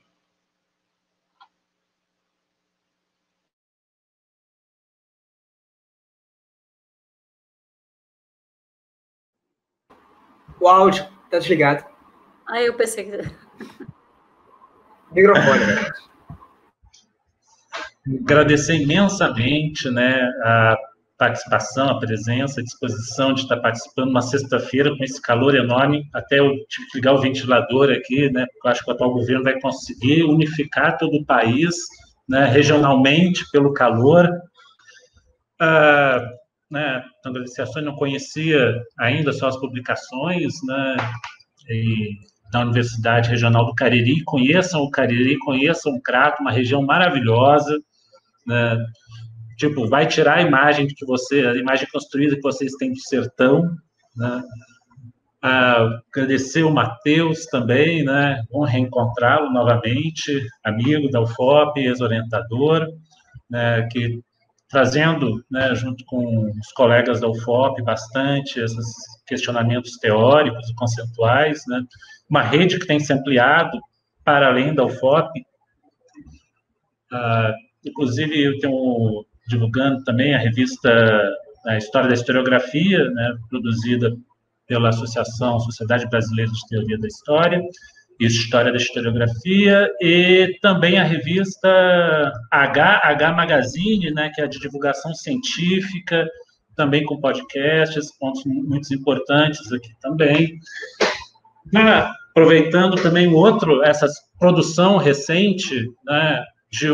Speaker 5: O áudio está desligado.
Speaker 3: Eu pensei que...
Speaker 5: Microfone, né?
Speaker 2: Agradecer imensamente, né, a participação, a presença, a disposição de estar participando uma sexta-feira com esse calor enorme. Até eu tive que ligar o ventilador aqui, né, porque eu acho que o atual governo vai conseguir unificar todo o país, né, regionalmente, pelo calor. Né, agradecer a Sônia, não conhecia ainda só as publicações, né, da Universidade Regional do Cariri. Conheçam o Cariri, conheçam o Crato, uma região maravilhosa, né? Tipo, vai tirar a imagem a imagem construída que vocês têm de sertão, né? Agradecer o Matheus também, né? Bom reencontrá-lo novamente, amigo da UFOP, ex-orientador, né? Que trazendo, né, junto com os colegas da UFOP, bastante esses questionamentos teóricos e conceituais, né? Uma rede que tem se ampliado para além da UFOP. Inclusive, eu tenho divulgando também a revista A História da Historiografia, né, produzida pela Sociedade Brasileira de Teoria da História, e História da Historiografia, e também a revista H Magazine, né, que é de divulgação científica, também com podcasts, pontos muito importantes aqui também. Aproveitando também essa produção recente, né, de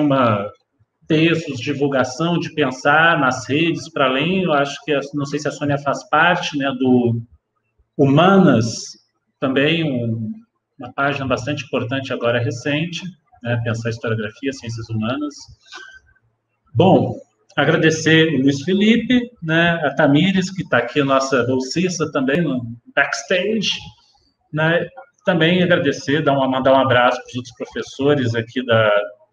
Speaker 2: textos, divulgação, de pensar nas redes para além, eu acho que, não sei se a Sônia faz parte, né, do Humanas, também uma página bastante importante agora recente, né, pensar historiografia, ciências humanas. Bom, agradecer o Luiz Felipe, né, a Tamires, que está aqui, a nossa bolsista também, no backstage, né, também agradecer, mandar um abraço para os outros professores aqui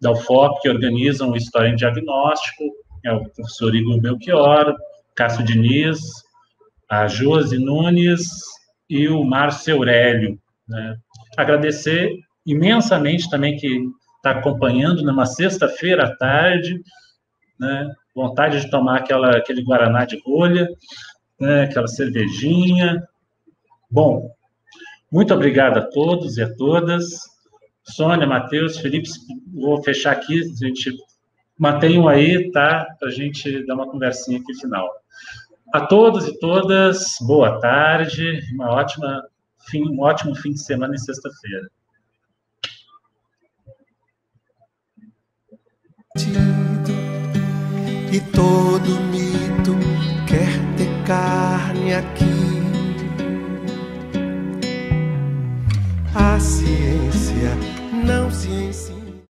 Speaker 2: da UFOP, que organizam o História em Diagnóstico, o professor Igor Belchior, Cássio Diniz, a Josi Nunes e o Márcio Aurélio, né. Agradecer imensamente também que está acompanhando numa sexta-feira à tarde, né, vontade de tomar aquele guaraná de rolha, né, aquela cervejinha. Bom, Muito obrigado a todos e a todas. Sônia, Matheus, Felipe, vou fechar aqui, a gente mantenham aí, tá? Para a gente dar uma conversinha aqui final. A todos e todas, boa tarde, um ótimo fim de semana e sexta-feira.
Speaker 1: E todo